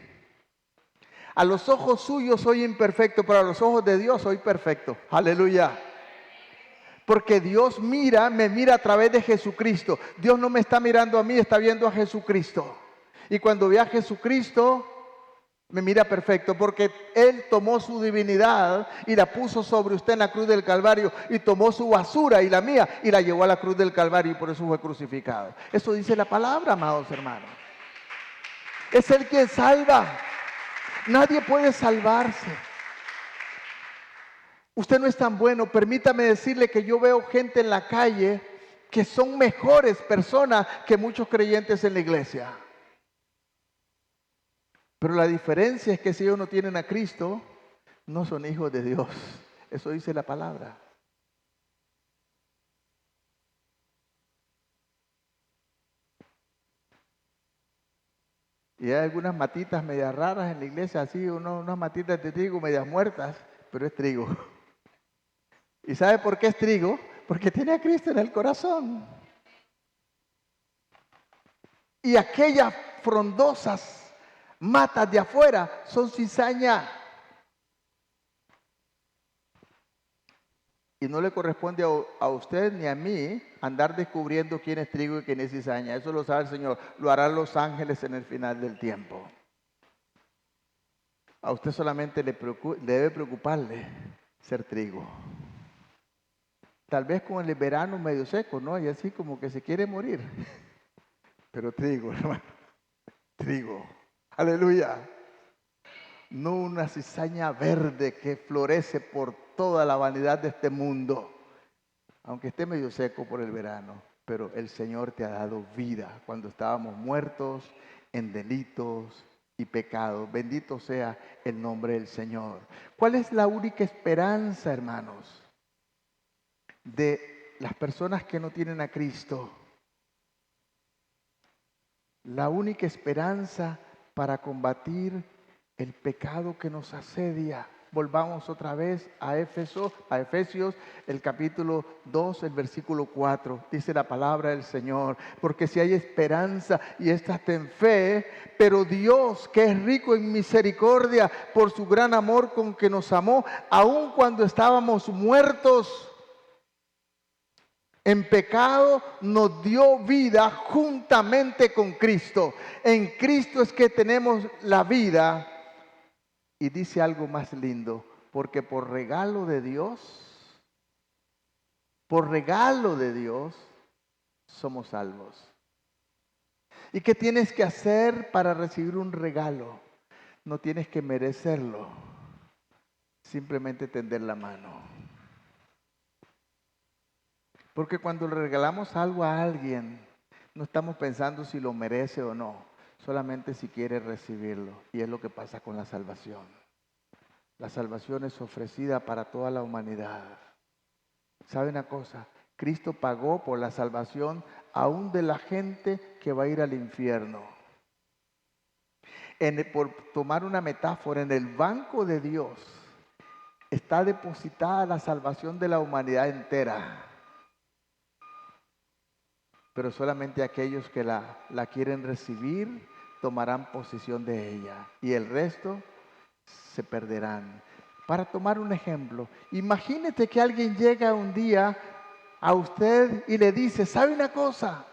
A los ojos suyos soy imperfecto, pero a los ojos de Dios soy perfecto. Aleluya. Porque Dios me mira a través de Jesucristo. Dios no me está mirando a mí, está viendo a Jesucristo. Y cuando ve a Jesucristo, me mira perfecto, porque Él tomó su divinidad y la puso sobre usted en la cruz del Calvario, y tomó su basura y la mía y la llevó a la cruz del Calvario, y por eso fue crucificado. Eso dice la palabra, amados hermanos. Es Él quien salva. Nadie puede salvarse. Usted no es tan bueno. Permítame decirle que yo veo gente en la calle que son mejores personas que muchos creyentes en la iglesia. Pero la diferencia es que si ellos no tienen a Cristo, no son hijos de Dios. Eso dice la palabra. Y hay algunas matitas medias raras en la iglesia, así, unas matitas de trigo medias muertas, pero es trigo. ¿Y sabe por qué es trigo? Porque tiene a Cristo en el corazón. Y aquellas frondosas matas de afuera son cizaña. Y no le corresponde a usted ni a mí andar descubriendo quién es trigo y quién es cizaña. Eso lo sabe el Señor. Lo harán los ángeles en el final del tiempo. A usted solamente debe preocuparle ser trigo. Tal vez con el verano medio seco, ¿no? Y así como que se quiere morir. Pero trigo, hermano. Trigo. Aleluya. No una cizaña verde que florece por toda la vanidad de este mundo. Aunque esté medio seco por el verano, pero el Señor te ha dado vida cuando estábamos muertos en delitos y pecados. Bendito sea el nombre del Señor. ¿Cuál es la única esperanza, hermanos, de las personas que no tienen a Cristo? La única esperanza para combatir el pecado que nos asedia. Volvamos otra vez a Efesios, el capítulo 2, el versículo 4. Dice la palabra del Señor, porque si hay esperanza y esta está en fe, pero Dios, que es rico en misericordia, por su gran amor con que nos amó, aun cuando estábamos muertos en pecado, nos dio vida juntamente con Cristo. En Cristo es que tenemos la vida. Y dice algo más lindo, porque por regalo de Dios, somos salvos. ¿Y qué tienes que hacer para recibir un regalo? No tienes que merecerlo, simplemente tender la mano. Porque cuando le regalamos algo a alguien, no estamos pensando si lo merece o no, solamente si quiere recibirlo. Y es lo que pasa con la salvación. La salvación es ofrecida para toda la humanidad. ¿Sabe una cosa? Cristo pagó por la salvación aún de la gente que va a ir al infierno. Por tomar una metáfora, en el banco de Dios está depositada la salvación de la humanidad entera. Pero solamente aquellos que la quieren recibir tomarán posesión de ella. Y el resto se perderán. Para tomar un ejemplo, imagínate que alguien llega un día a usted y le dice, ¿sabe una cosa?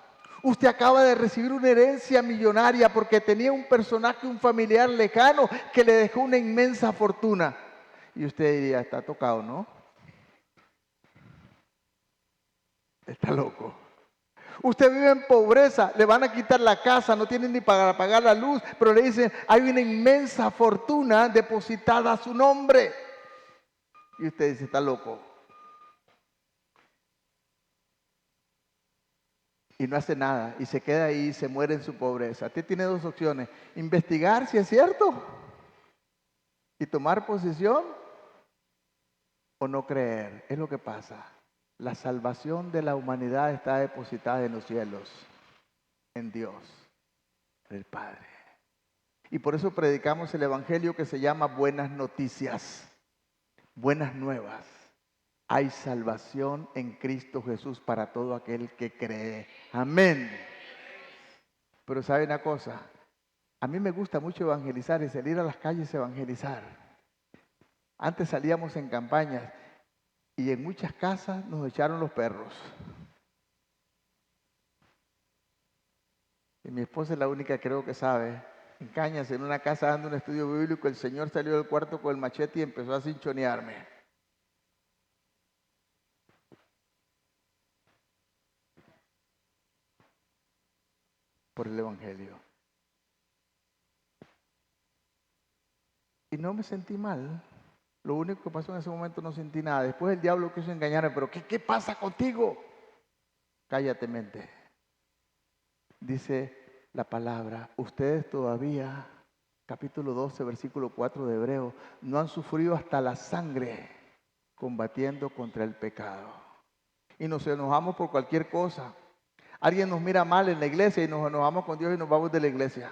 Usted acaba de recibir una herencia millonaria porque tenía un personaje, un familiar lejano que le dejó una inmensa fortuna. Y usted diría, está tocado, ¿no? Está loco. Usted vive en pobreza, le van a quitar la casa, no tiene ni para pagar la luz, pero le dicen, hay una inmensa fortuna depositada a su nombre. Y usted dice, está loco. Y no hace nada, y se queda ahí y se muere en su pobreza. Usted tiene dos opciones, investigar si es cierto y tomar posición o no creer. Es lo que pasa. La salvación de la humanidad está depositada en los cielos, en Dios, el Padre. Y por eso predicamos el evangelio que se llama buenas noticias, buenas nuevas. Hay salvación en Cristo Jesús para todo aquel que cree. Amén. Pero ¿sabe una cosa? A mí me gusta mucho evangelizar y salir a las calles a evangelizar. Antes salíamos en campañas y en muchas casas nos echaron los perros. Y mi esposa es la única creo que sabe. En Cañas, en una casa dando un estudio bíblico, el Señor salió del cuarto con el machete y empezó a cinchonearme. Por el Evangelio. Y no me sentí mal. Lo único que pasó en ese momento no sentí nada. Después el diablo quiso engañarme, pero ¿qué pasa contigo? Cállate, mente. Dice la palabra, ustedes todavía, capítulo 12, versículo 4 de Hebreo, no han sufrido hasta la sangre combatiendo contra el pecado. Y nos enojamos por cualquier cosa. Alguien nos mira mal en la iglesia y nos enojamos con Dios y nos vamos de la iglesia.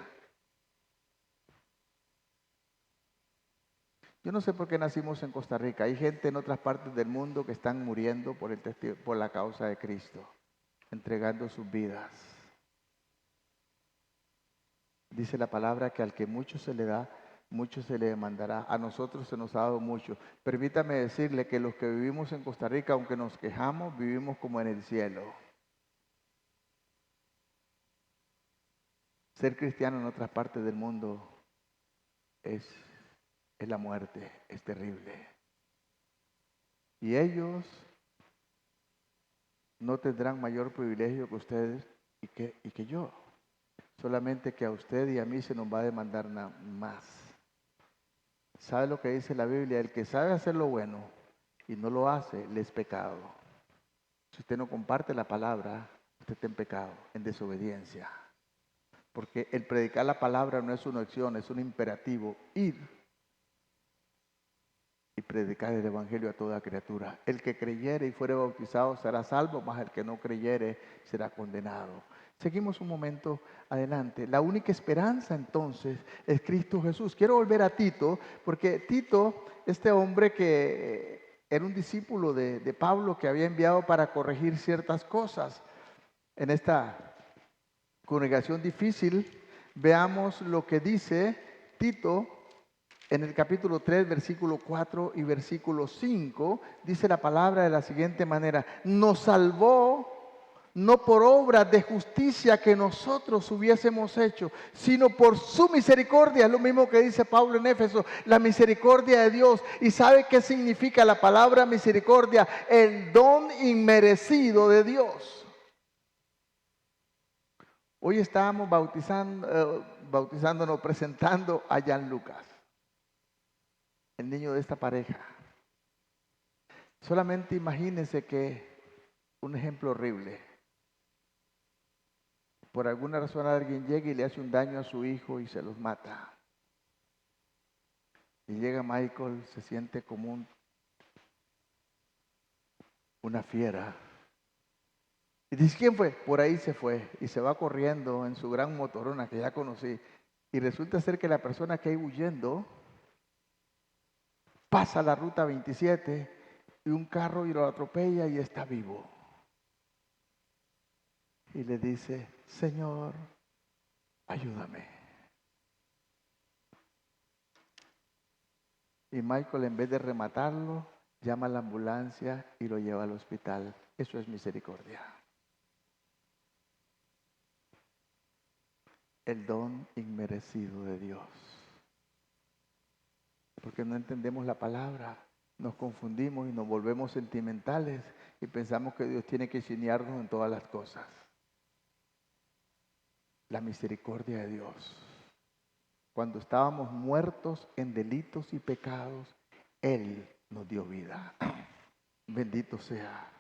Yo no sé por qué nacimos en Costa Rica. Hay gente en otras partes del mundo que están muriendo por la causa de Cristo, entregando sus vidas. Dice la palabra que al que mucho se le da, mucho se le demandará. A nosotros se nos ha dado mucho. Permítame decirle que los que vivimos en Costa Rica, aunque nos quejamos, vivimos como en el cielo. Ser cristiano en otras partes del mundo es la muerte, es terrible. Y ellos no tendrán mayor privilegio que ustedes y que yo. Solamente que a usted y a mí se nos va a demandar más. ¿Sabe lo que dice la Biblia? El que sabe hacer lo bueno y no lo hace, le es pecado. Si usted no comparte la palabra, usted está en pecado, en desobediencia. Porque el predicar la palabra no es una opción, es un imperativo. Ir y predicar el evangelio a toda criatura. El que creyere y fuere bautizado será salvo, mas el que no creyere será condenado. Seguimos un momento adelante. La única esperanza entonces es Cristo Jesús. Quiero volver a Tito, porque Tito, este hombre que era un discípulo de Pablo que había enviado para corregir ciertas cosas en esta congregación difícil, veamos lo que dice Tito en el capítulo 3, versículo 4 y versículo 5, dice la palabra de la siguiente manera: nos salvó no por obras de justicia que nosotros hubiésemos hecho, sino por su misericordia. Es lo mismo que dice Pablo en Éfeso, la misericordia de Dios. ¿Y sabe qué significa la palabra misericordia? El don inmerecido de Dios. Hoy estábamos bautizándonos, presentando a Jan Lucas, el niño de esta pareja. Solamente imagínense que un ejemplo horrible. Por alguna razón alguien llega y le hace un daño a su hijo y se los mata. Y llega Michael, se siente como una fiera. Y dice, ¿quién fue? Por ahí se fue. Y se va corriendo en su gran motorona que ya conocí. Y resulta ser que la persona que iba huyendo pasa la ruta 27 y un carro y lo atropella y está vivo. Y le dice, Señor, ayúdame. Y Michael, en vez de rematarlo, llama a la ambulancia y lo lleva al hospital. Eso es misericordia. El don inmerecido de Dios. Porque no entendemos la palabra, nos confundimos y nos volvemos sentimentales y pensamos que Dios tiene que enseñarnos en todas las cosas. La misericordia de Dios. Cuando estábamos muertos en delitos y pecados, Él nos dio vida. Bendito sea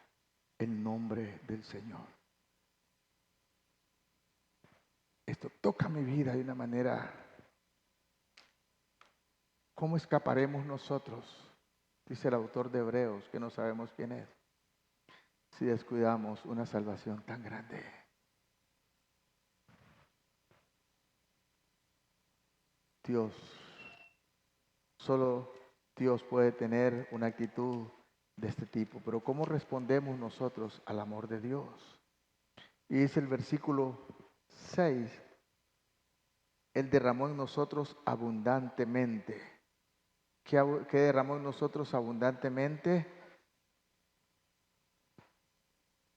el nombre del Señor. Esto toca mi vida de una manera. ¿Cómo escaparemos nosotros? Dice el autor de Hebreos, que no sabemos quién es, si descuidamos una salvación tan grande. Dios, solo Dios puede tener una actitud de este tipo, pero ¿cómo respondemos nosotros al amor de Dios? Y dice el versículo 6, Él derramó en nosotros abundantemente. ¿Qué derramó en nosotros abundantemente?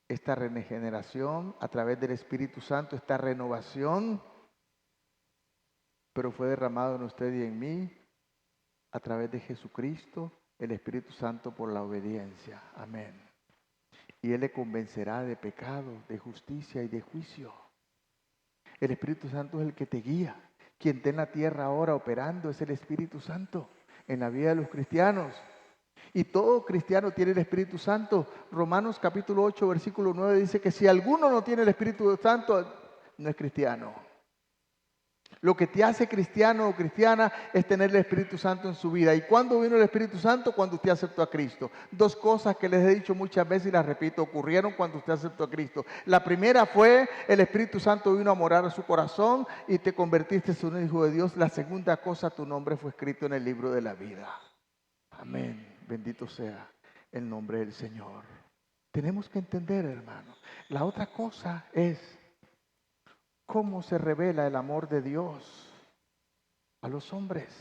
Esta regeneración a través del Espíritu Santo, esta renovación, pero fue derramado en usted y en mí a través de Jesucristo, el Espíritu Santo, por la obediencia. Amén. Y Él le convencerá de pecado, de justicia y de juicio. El Espíritu Santo es el que te guía. Quien está en la tierra ahora operando es el Espíritu Santo en la vida de los cristianos. Y todo cristiano tiene el Espíritu Santo. Romanos capítulo 8, versículo 9 dice que si alguno no tiene el Espíritu Santo, no es cristiano. Lo que te hace cristiano o cristiana es tener el Espíritu Santo en su vida. ¿Y cuándo vino el Espíritu Santo? Cuando usted aceptó a Cristo. Dos cosas que les he dicho muchas veces y las repito, ocurrieron cuando usted aceptó a Cristo. La primera fue, el Espíritu Santo vino a morar a su corazón y te convertiste en un hijo de Dios. La segunda cosa, tu nombre fue escrito en el libro de la vida. Amén. Bendito sea el nombre del Señor. Tenemos que entender, hermano. La otra cosa es, cómo se revela el amor de Dios a los hombres.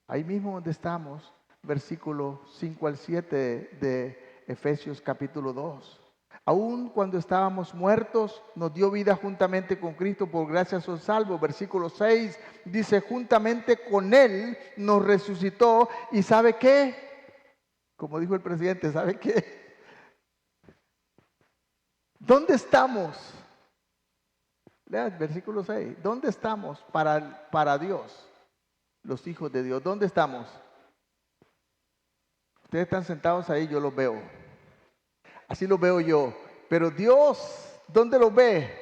Ahí mismo donde estamos, versículo 5 al 7 de Efesios capítulo 2. Aun cuando estábamos muertos, nos dio vida juntamente con Cristo, por gracia sois salvos. Versículo 6 dice, juntamente con Él nos resucitó. ¿Y sabe qué? Como dijo el presidente, ¿sabe qué? ¿Dónde estamos? Lea el versículo 6. ¿Dónde estamos para Dios? Los hijos de Dios. ¿Dónde estamos? Ustedes están sentados ahí, yo los veo. Así los veo yo. Pero Dios, ¿dónde los ve?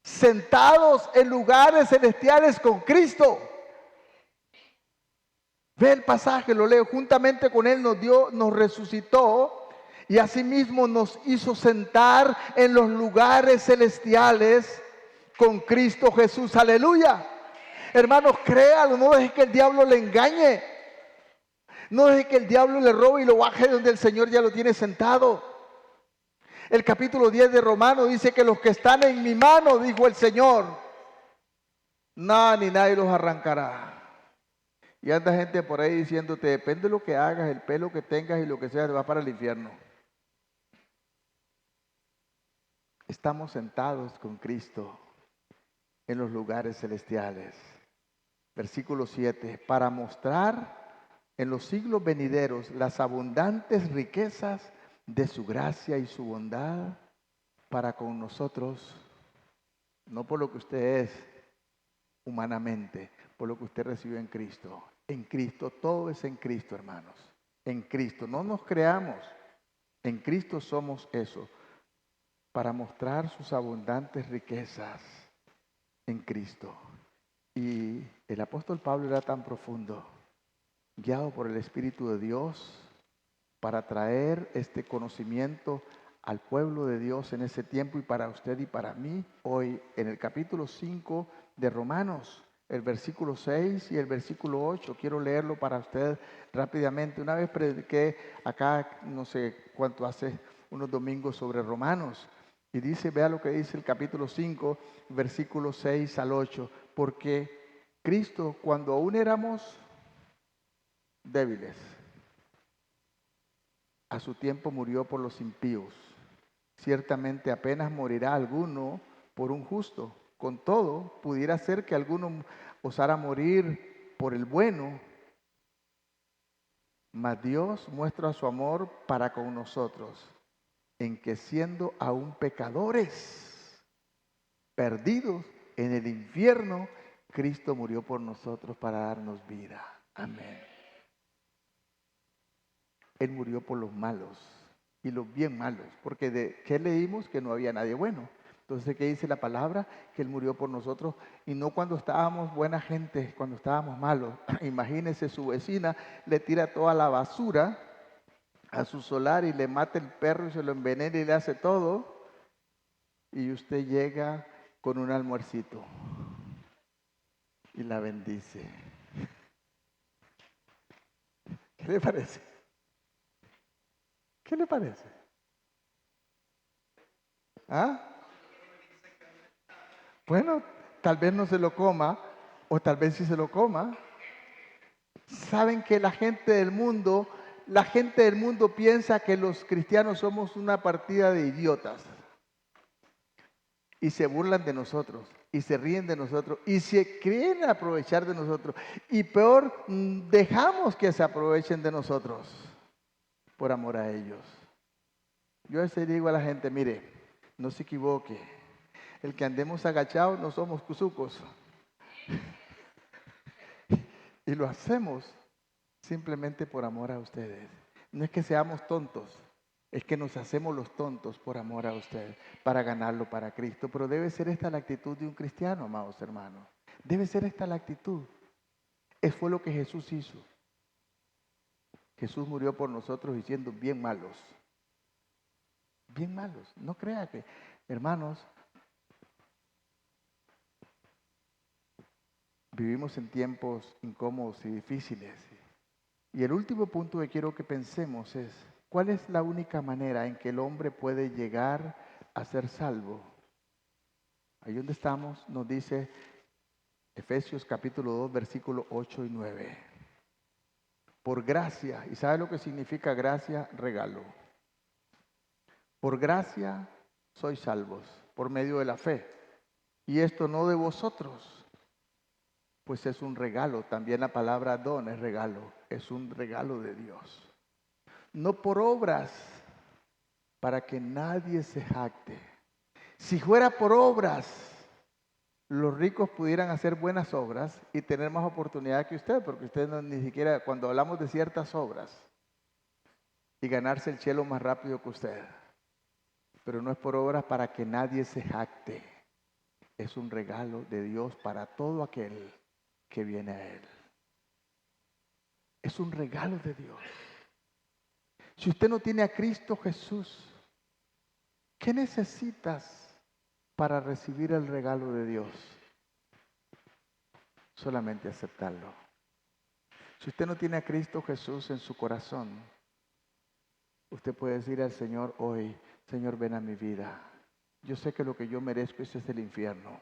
Sentados en lugares celestiales con Cristo. Ve el pasaje, lo leo. Juntamente con Él nos resucitó y asimismo nos hizo sentar en los lugares celestiales con Cristo Jesús. Aleluya. Hermanos, créalo, no deje que el diablo le engañe. No deje que el diablo le robe y lo baje donde el Señor ya lo tiene sentado. El capítulo 10 de Romanos dice que los que están en mi mano, dijo el Señor, nada ni nadie los arrancará. Y anda gente por ahí diciéndote, depende de lo que hagas, el pelo que tengas y lo que sea, te va para el infierno. Estamos sentados con Cristo en los lugares celestiales. Versículo 7, para mostrar en los siglos venideros las abundantes riquezas de su gracia y su bondad para con nosotros, no por lo que usted es humanamente, por lo que usted recibió en Cristo. En Cristo, todo es en Cristo, hermanos. En Cristo, no nos creamos. En Cristo somos eso, para mostrar sus abundantes riquezas en Cristo. Y el apóstol Pablo era tan profundo, guiado por el Espíritu de Dios, para traer este conocimiento al pueblo de Dios en ese tiempo y para usted y para mí hoy. En el capítulo 5 de Romanos, el versículo 6 y el versículo 8, quiero leerlo para usted rápidamente. Una vez prediqué acá, no sé cuánto hace, unos domingos sobre Romanos, y dice, vea lo que dice el capítulo 5, versículo 6 al 8, porque Cristo, cuando aún éramos débiles, a su tiempo murió por los impíos. Ciertamente apenas morirá alguno por un justo. Con todo, pudiera ser que alguno osara morir por el bueno, mas Dios muestra su amor para con nosotros, en que siendo aún pecadores, perdidos en el infierno, Cristo murió por nosotros para darnos vida. Amén. Él murió por los malos y los bien malos, porque de qué leímos que no había nadie bueno. Entonces, ¿qué dice la palabra? Que Él murió por nosotros y no cuando estábamos buena gente, cuando estábamos malos. Imagínese, su vecina le tira toda la basura a su solar y le mata el perro y se lo envenena y le hace todo. Y usted llega con un almuercito y la bendice. ¿Qué le parece? ¿Qué le parece? ¿Ah? Bueno, tal vez no se lo coma, o tal vez sí se lo coma. Saben que la gente del mundo piensa que los cristianos somos una partida de idiotas. Y se burlan de nosotros, y se ríen de nosotros, y se creen aprovechar de nosotros. Y peor, dejamos que se aprovechen de nosotros por amor a ellos. Yo a veces digo a la gente, mire, no se equivoque. El que andemos agachados no somos cuzucos. Y lo hacemos simplemente por amor a ustedes. No es que seamos tontos, es que nos hacemos los tontos por amor a ustedes, para ganarlo para Cristo. Pero debe ser esta la actitud de un cristiano, amados hermanos. Debe ser esta la actitud. Eso fue lo que Jesús hizo. Jesús murió por nosotros y siendo bien malos. Bien malos. No crea que, hermanos, vivimos en tiempos incómodos y difíciles. Y el último punto que quiero que pensemos es, ¿cuál es la única manera en que el hombre puede llegar a ser salvo? ahí donde estamos, nos dice Efesios capítulo 2, versículos 8 y 9. Por gracia, ¿y sabe lo que significa gracia? Regalo. Por gracia sois salvos, por medio de la fe. Y esto no de vosotros, pues es un regalo. También la palabra don es regalo, es un regalo de Dios. No por obras, para que nadie se jacte. Si fuera por obras, los ricos pudieran hacer buenas obras y tener más oportunidad que usted, porque usted no, ni siquiera, cuando hablamos de ciertas obras, y ganarse el cielo más rápido que usted. Pero no es por obras para que nadie se jacte. Es un regalo de Dios para todo aquel que viene a Él. Es un regalo de Dios. Si usted no tiene a Cristo Jesús, ¿qué necesitas para recibir el regalo de Dios? Solamente aceptarlo. Si usted no tiene a Cristo Jesús en su corazón, usted puede decir al Señor hoy: Señor, ven a mi vida. Yo sé que lo que yo merezco es el infierno,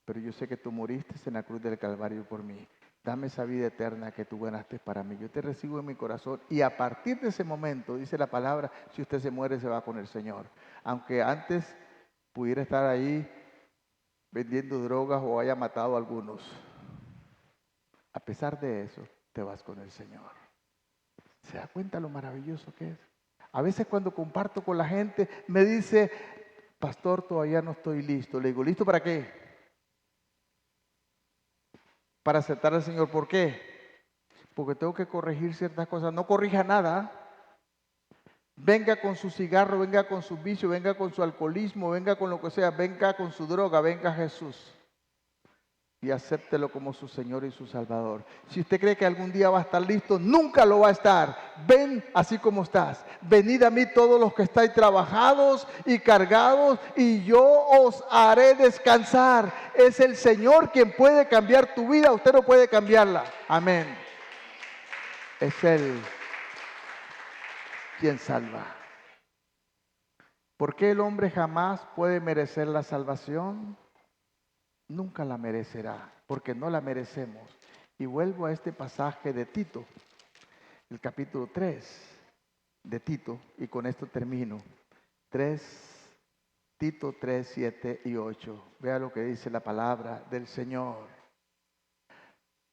pero yo sé que tú moriste en la cruz del Calvario por mí. Dame esa vida eterna que tú ganaste para mí. Yo te recibo en mi corazón y a partir de ese momento, dice la palabra, si usted se muere se va con el Señor. Aunque antes pudiera estar ahí vendiendo drogas o haya matado a algunos, a pesar de eso, te vas con el Señor. ¿Se da cuenta lo maravilloso que es? A veces cuando comparto con la gente me dice: pastor, todavía no estoy listo. Le digo: ¿listo para qué? Para aceptar al Señor. ¿Por qué? Porque tengo que corregir ciertas cosas. No corrija nada. Venga con su cigarro, venga con su vicio, venga con su alcoholismo, venga con lo que sea, venga con su droga, venga a Jesús y acéptelo como su Señor y su Salvador. Si usted cree que algún día va a estar listo, nunca lo va a estar. Ven así como estás. Venid a mí todos los que estáis trabajados y cargados, y yo os haré descansar. Es el Señor quien puede cambiar tu vida, usted no puede cambiarla. Amén. Es Él quien salva. ¿Por qué el hombre jamás puede merecer la salvación? Nunca la merecerá, porque no la merecemos. Y vuelvo a este pasaje de Tito, el capítulo 3 de Tito, y con esto termino. Tito 3, 7 y 8. Vea lo que dice la palabra del Señor.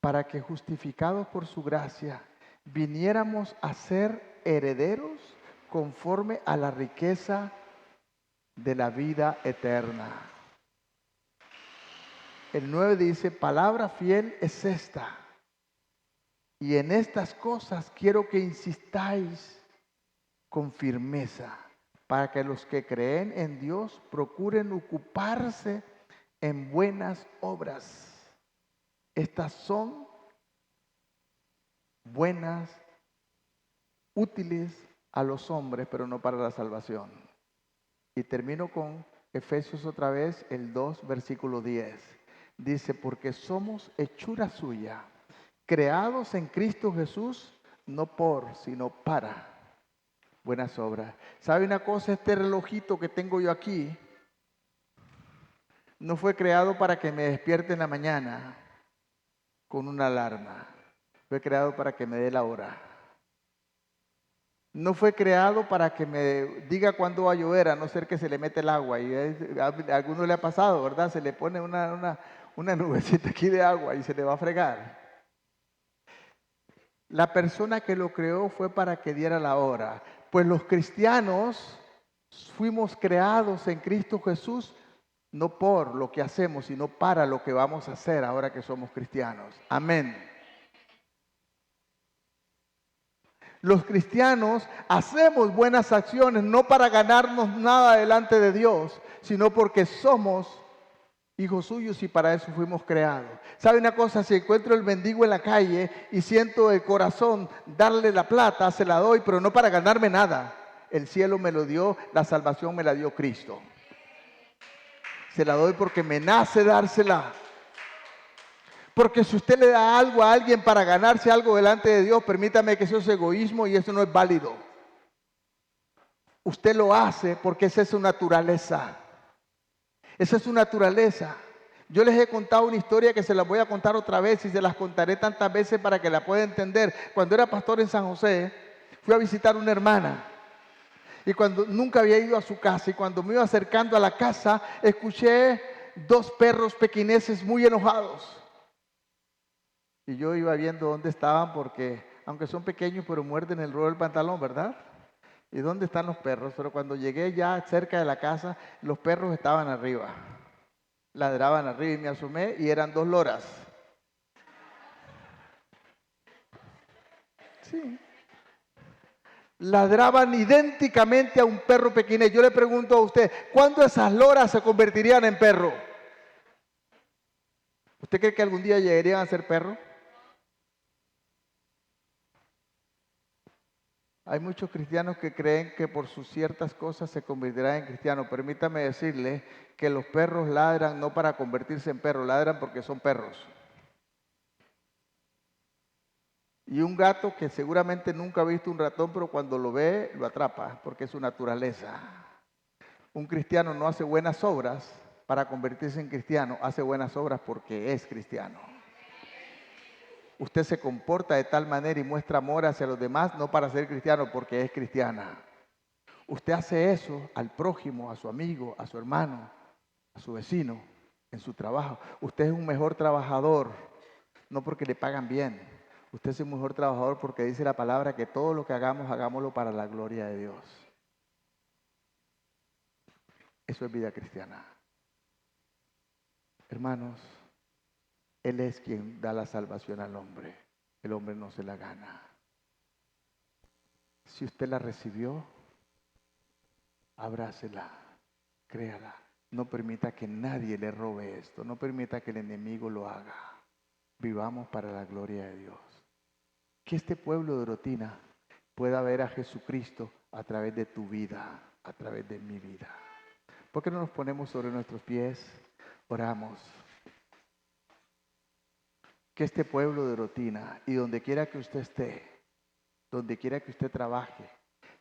Para que justificados por su gracia viniéramos a ser herederos conforme a la riqueza de la vida eterna. El 9 dice: palabra fiel es esta, y en estas cosas quiero que insistáis con firmeza, para que los que creen en Dios procuren ocuparse en buenas obras. Estas son buenas, útiles a los hombres, pero no para la salvación. Y termino con Efesios otra vez, el 2, versículo 10. Dice: porque somos hechura suya, creados en Cristo Jesús, no por, sino para buenas obras. ¿Sabe una cosa? Este relojito que tengo yo aquí no fue creado para que me despierte en la mañana con una alarma. Fue creado para que me dé la hora. No fue creado para que me diga cuándo va a llover, a no ser que se le mete el agua. Y a alguno le ha pasado, ¿verdad? Se le pone una nubecita aquí de agua y se le va a fregar. La persona que lo creó fue para que diera la hora. Pues los cristianos fuimos creados en Cristo Jesús, no por lo que hacemos, sino para lo que vamos a hacer ahora que somos cristianos. Amén. Los cristianos hacemos buenas acciones no para ganarnos nada delante de Dios, sino porque somos hijos suyos y para eso fuimos creados. ¿Sabe una cosa? Si encuentro el mendigo en la calle y siento el corazón darle la plata, se la doy, pero no para ganarme nada. El cielo me lo dio, la salvación me la dio Cristo. Se la doy porque me nace dársela. Porque si usted le da algo a alguien para ganarse algo delante de Dios, permítame que eso es egoísmo y eso no es válido. Usted lo hace porque esa es su naturaleza. Esa es su naturaleza. Yo les he contado una historia que se las voy a contar otra vez y se las contaré tantas veces para que la puedan entender. Cuando era pastor en San José, fui a visitar una hermana y cuando nunca había ido a su casa y cuando me iba acercando a la casa, escuché dos perros pequineses muy enojados. Y yo iba viendo dónde estaban porque, aunque son pequeños, pero muerden el ruedo del pantalón, ¿verdad? ¿Y dónde están los perros? Pero cuando llegué ya cerca de la casa, los perros estaban arriba. Ladraban arriba y me asomé y eran dos loras. Sí. Ladraban idénticamente a un perro pequeño. Yo le pregunto a usted, ¿cuándo esas loras se convertirían en perro? ¿Usted cree que algún día llegarían a ser perro? Hay muchos cristianos que creen que por sus ciertas cosas se convertirán en cristianos. Permítame decirle que los perros ladran no para convertirse en perros, ladran porque son perros. Y un gato que seguramente nunca ha visto un ratón, pero cuando lo ve, lo atrapa, porque es su naturaleza. Un cristiano no hace buenas obras para convertirse en cristiano, hace buenas obras porque es cristiano. Usted se comporta de tal manera y muestra amor hacia los demás, no para ser cristiano, porque es cristiana. Usted hace eso al prójimo, a su amigo, a su hermano, a su vecino, en su trabajo. Usted es un mejor trabajador, no porque le pagan bien. Usted es un mejor trabajador porque dice la palabra que todo lo que hagamos, hagámoslo para la gloria de Dios. Eso es vida cristiana. Hermanos, Él es quien da la salvación al hombre. El hombre no se la gana. Si usted la recibió, abrácela, créala. No permita que nadie le robe esto. No permita que el enemigo lo haga. Vivamos para la gloria de Dios. Que este pueblo de Orotina pueda ver a Jesucristo a través de tu vida, a través de mi vida. ¿Por qué no nos ponemos sobre nuestros pies? Oramos. Que este pueblo de Orotina y donde quiera que usted esté, donde quiera que usted trabaje,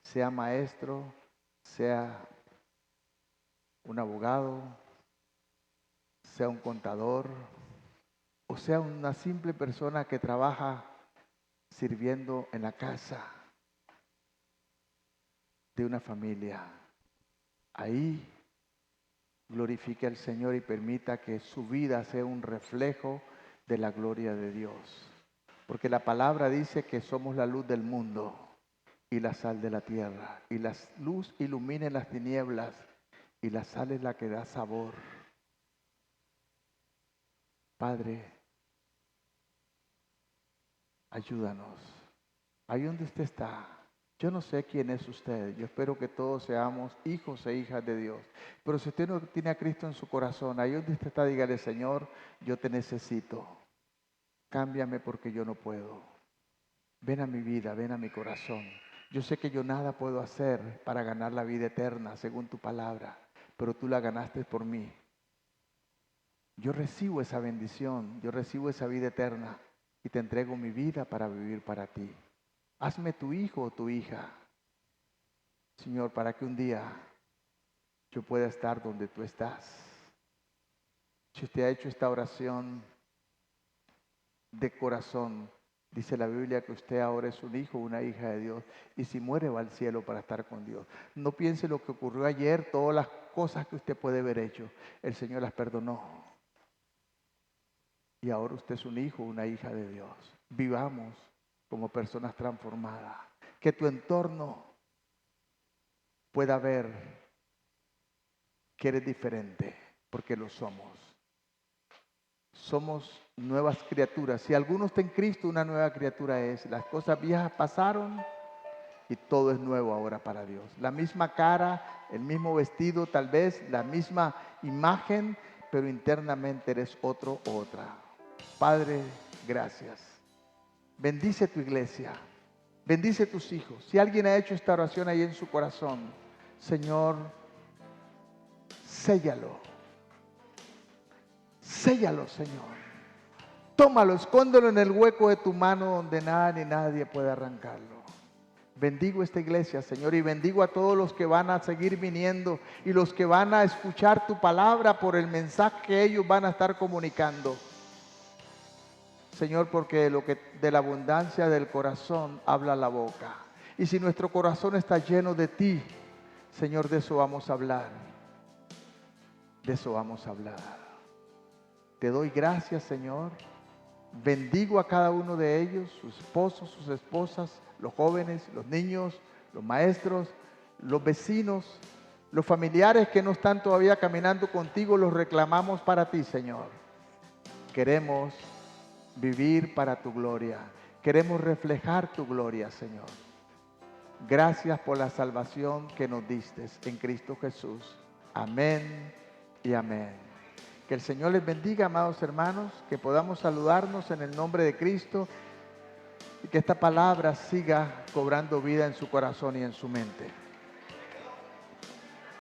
sea maestro, sea un abogado, sea un contador, o sea una simple persona que trabaja sirviendo en la casa de una familia. Ahí glorifique al Señor y permita que su vida sea un reflejo de la gloria de Dios. Porque la palabra dice que somos la luz del mundo y la sal de la tierra. Y la luz ilumina las tinieblas y la sal es la que da sabor. Padre, ayúdanos. Ahí donde usted está. Yo no sé quién es usted. Yo espero que todos seamos hijos e hijas de Dios. Pero si usted no tiene a Cristo en su corazón, ahí donde usted está, dígale, Señor, yo te necesito. Cámbiame porque yo no puedo. Ven a mi vida, ven a mi corazón. Yo sé que yo nada puedo hacer para ganar la vida eterna según tu palabra, pero tú la ganaste por mí. Yo recibo esa bendición, yo recibo esa vida eterna y te entrego mi vida para vivir para ti. Hazme tu hijo o tu hija, Señor, para que un día yo pueda estar donde tú estás. Si usted ha hecho esta oración de corazón, dice la Biblia que usted ahora es un hijo o una hija de Dios y si muere va al cielo para estar con Dios. No piense lo que ocurrió ayer, todas las cosas que usted puede haber hecho, el Señor las perdonó. Y ahora usted es un hijo o una hija de Dios. Vivamos como personas transformadas. Que tu entorno pueda ver que eres diferente, porque lo somos. Somos nuevas criaturas. Si alguno está en Cristo, una nueva criatura es. Las cosas viejas pasaron y todo es nuevo ahora para Dios. La misma cara, el mismo vestido, tal vez, la misma imagen, pero internamente eres otro o otra. Padre, gracias. Bendice tu iglesia. Bendice tus hijos. Si alguien ha hecho esta oración ahí en su corazón, Señor, séllalo. Séllalo, Señor. Tómalo, escóndelo en el hueco de tu mano donde nada ni nadie puede arrancarlo. Bendigo esta iglesia, Señor, y bendigo a todos los que van a seguir viniendo y los que van a escuchar tu palabra por el mensaje que ellos van a estar comunicando. Señor, porque de la abundancia del corazón habla la boca. Y si nuestro corazón está lleno de ti, Señor, de eso vamos a hablar. De eso vamos a hablar. Te doy gracias, Señor. Bendigo a cada uno de ellos, sus esposos, sus esposas, los jóvenes, los niños, los maestros, los vecinos, los familiares que no están todavía caminando contigo, los reclamamos para ti, Señor. Queremos vivir para tu gloria. Queremos reflejar tu gloria, Señor. Gracias por la salvación que nos diste en Cristo Jesús. Amén y amén. Que el Señor les bendiga, amados hermanos, que podamos saludarnos en el nombre de Cristo y que esta palabra siga cobrando vida en su corazón y en su mente.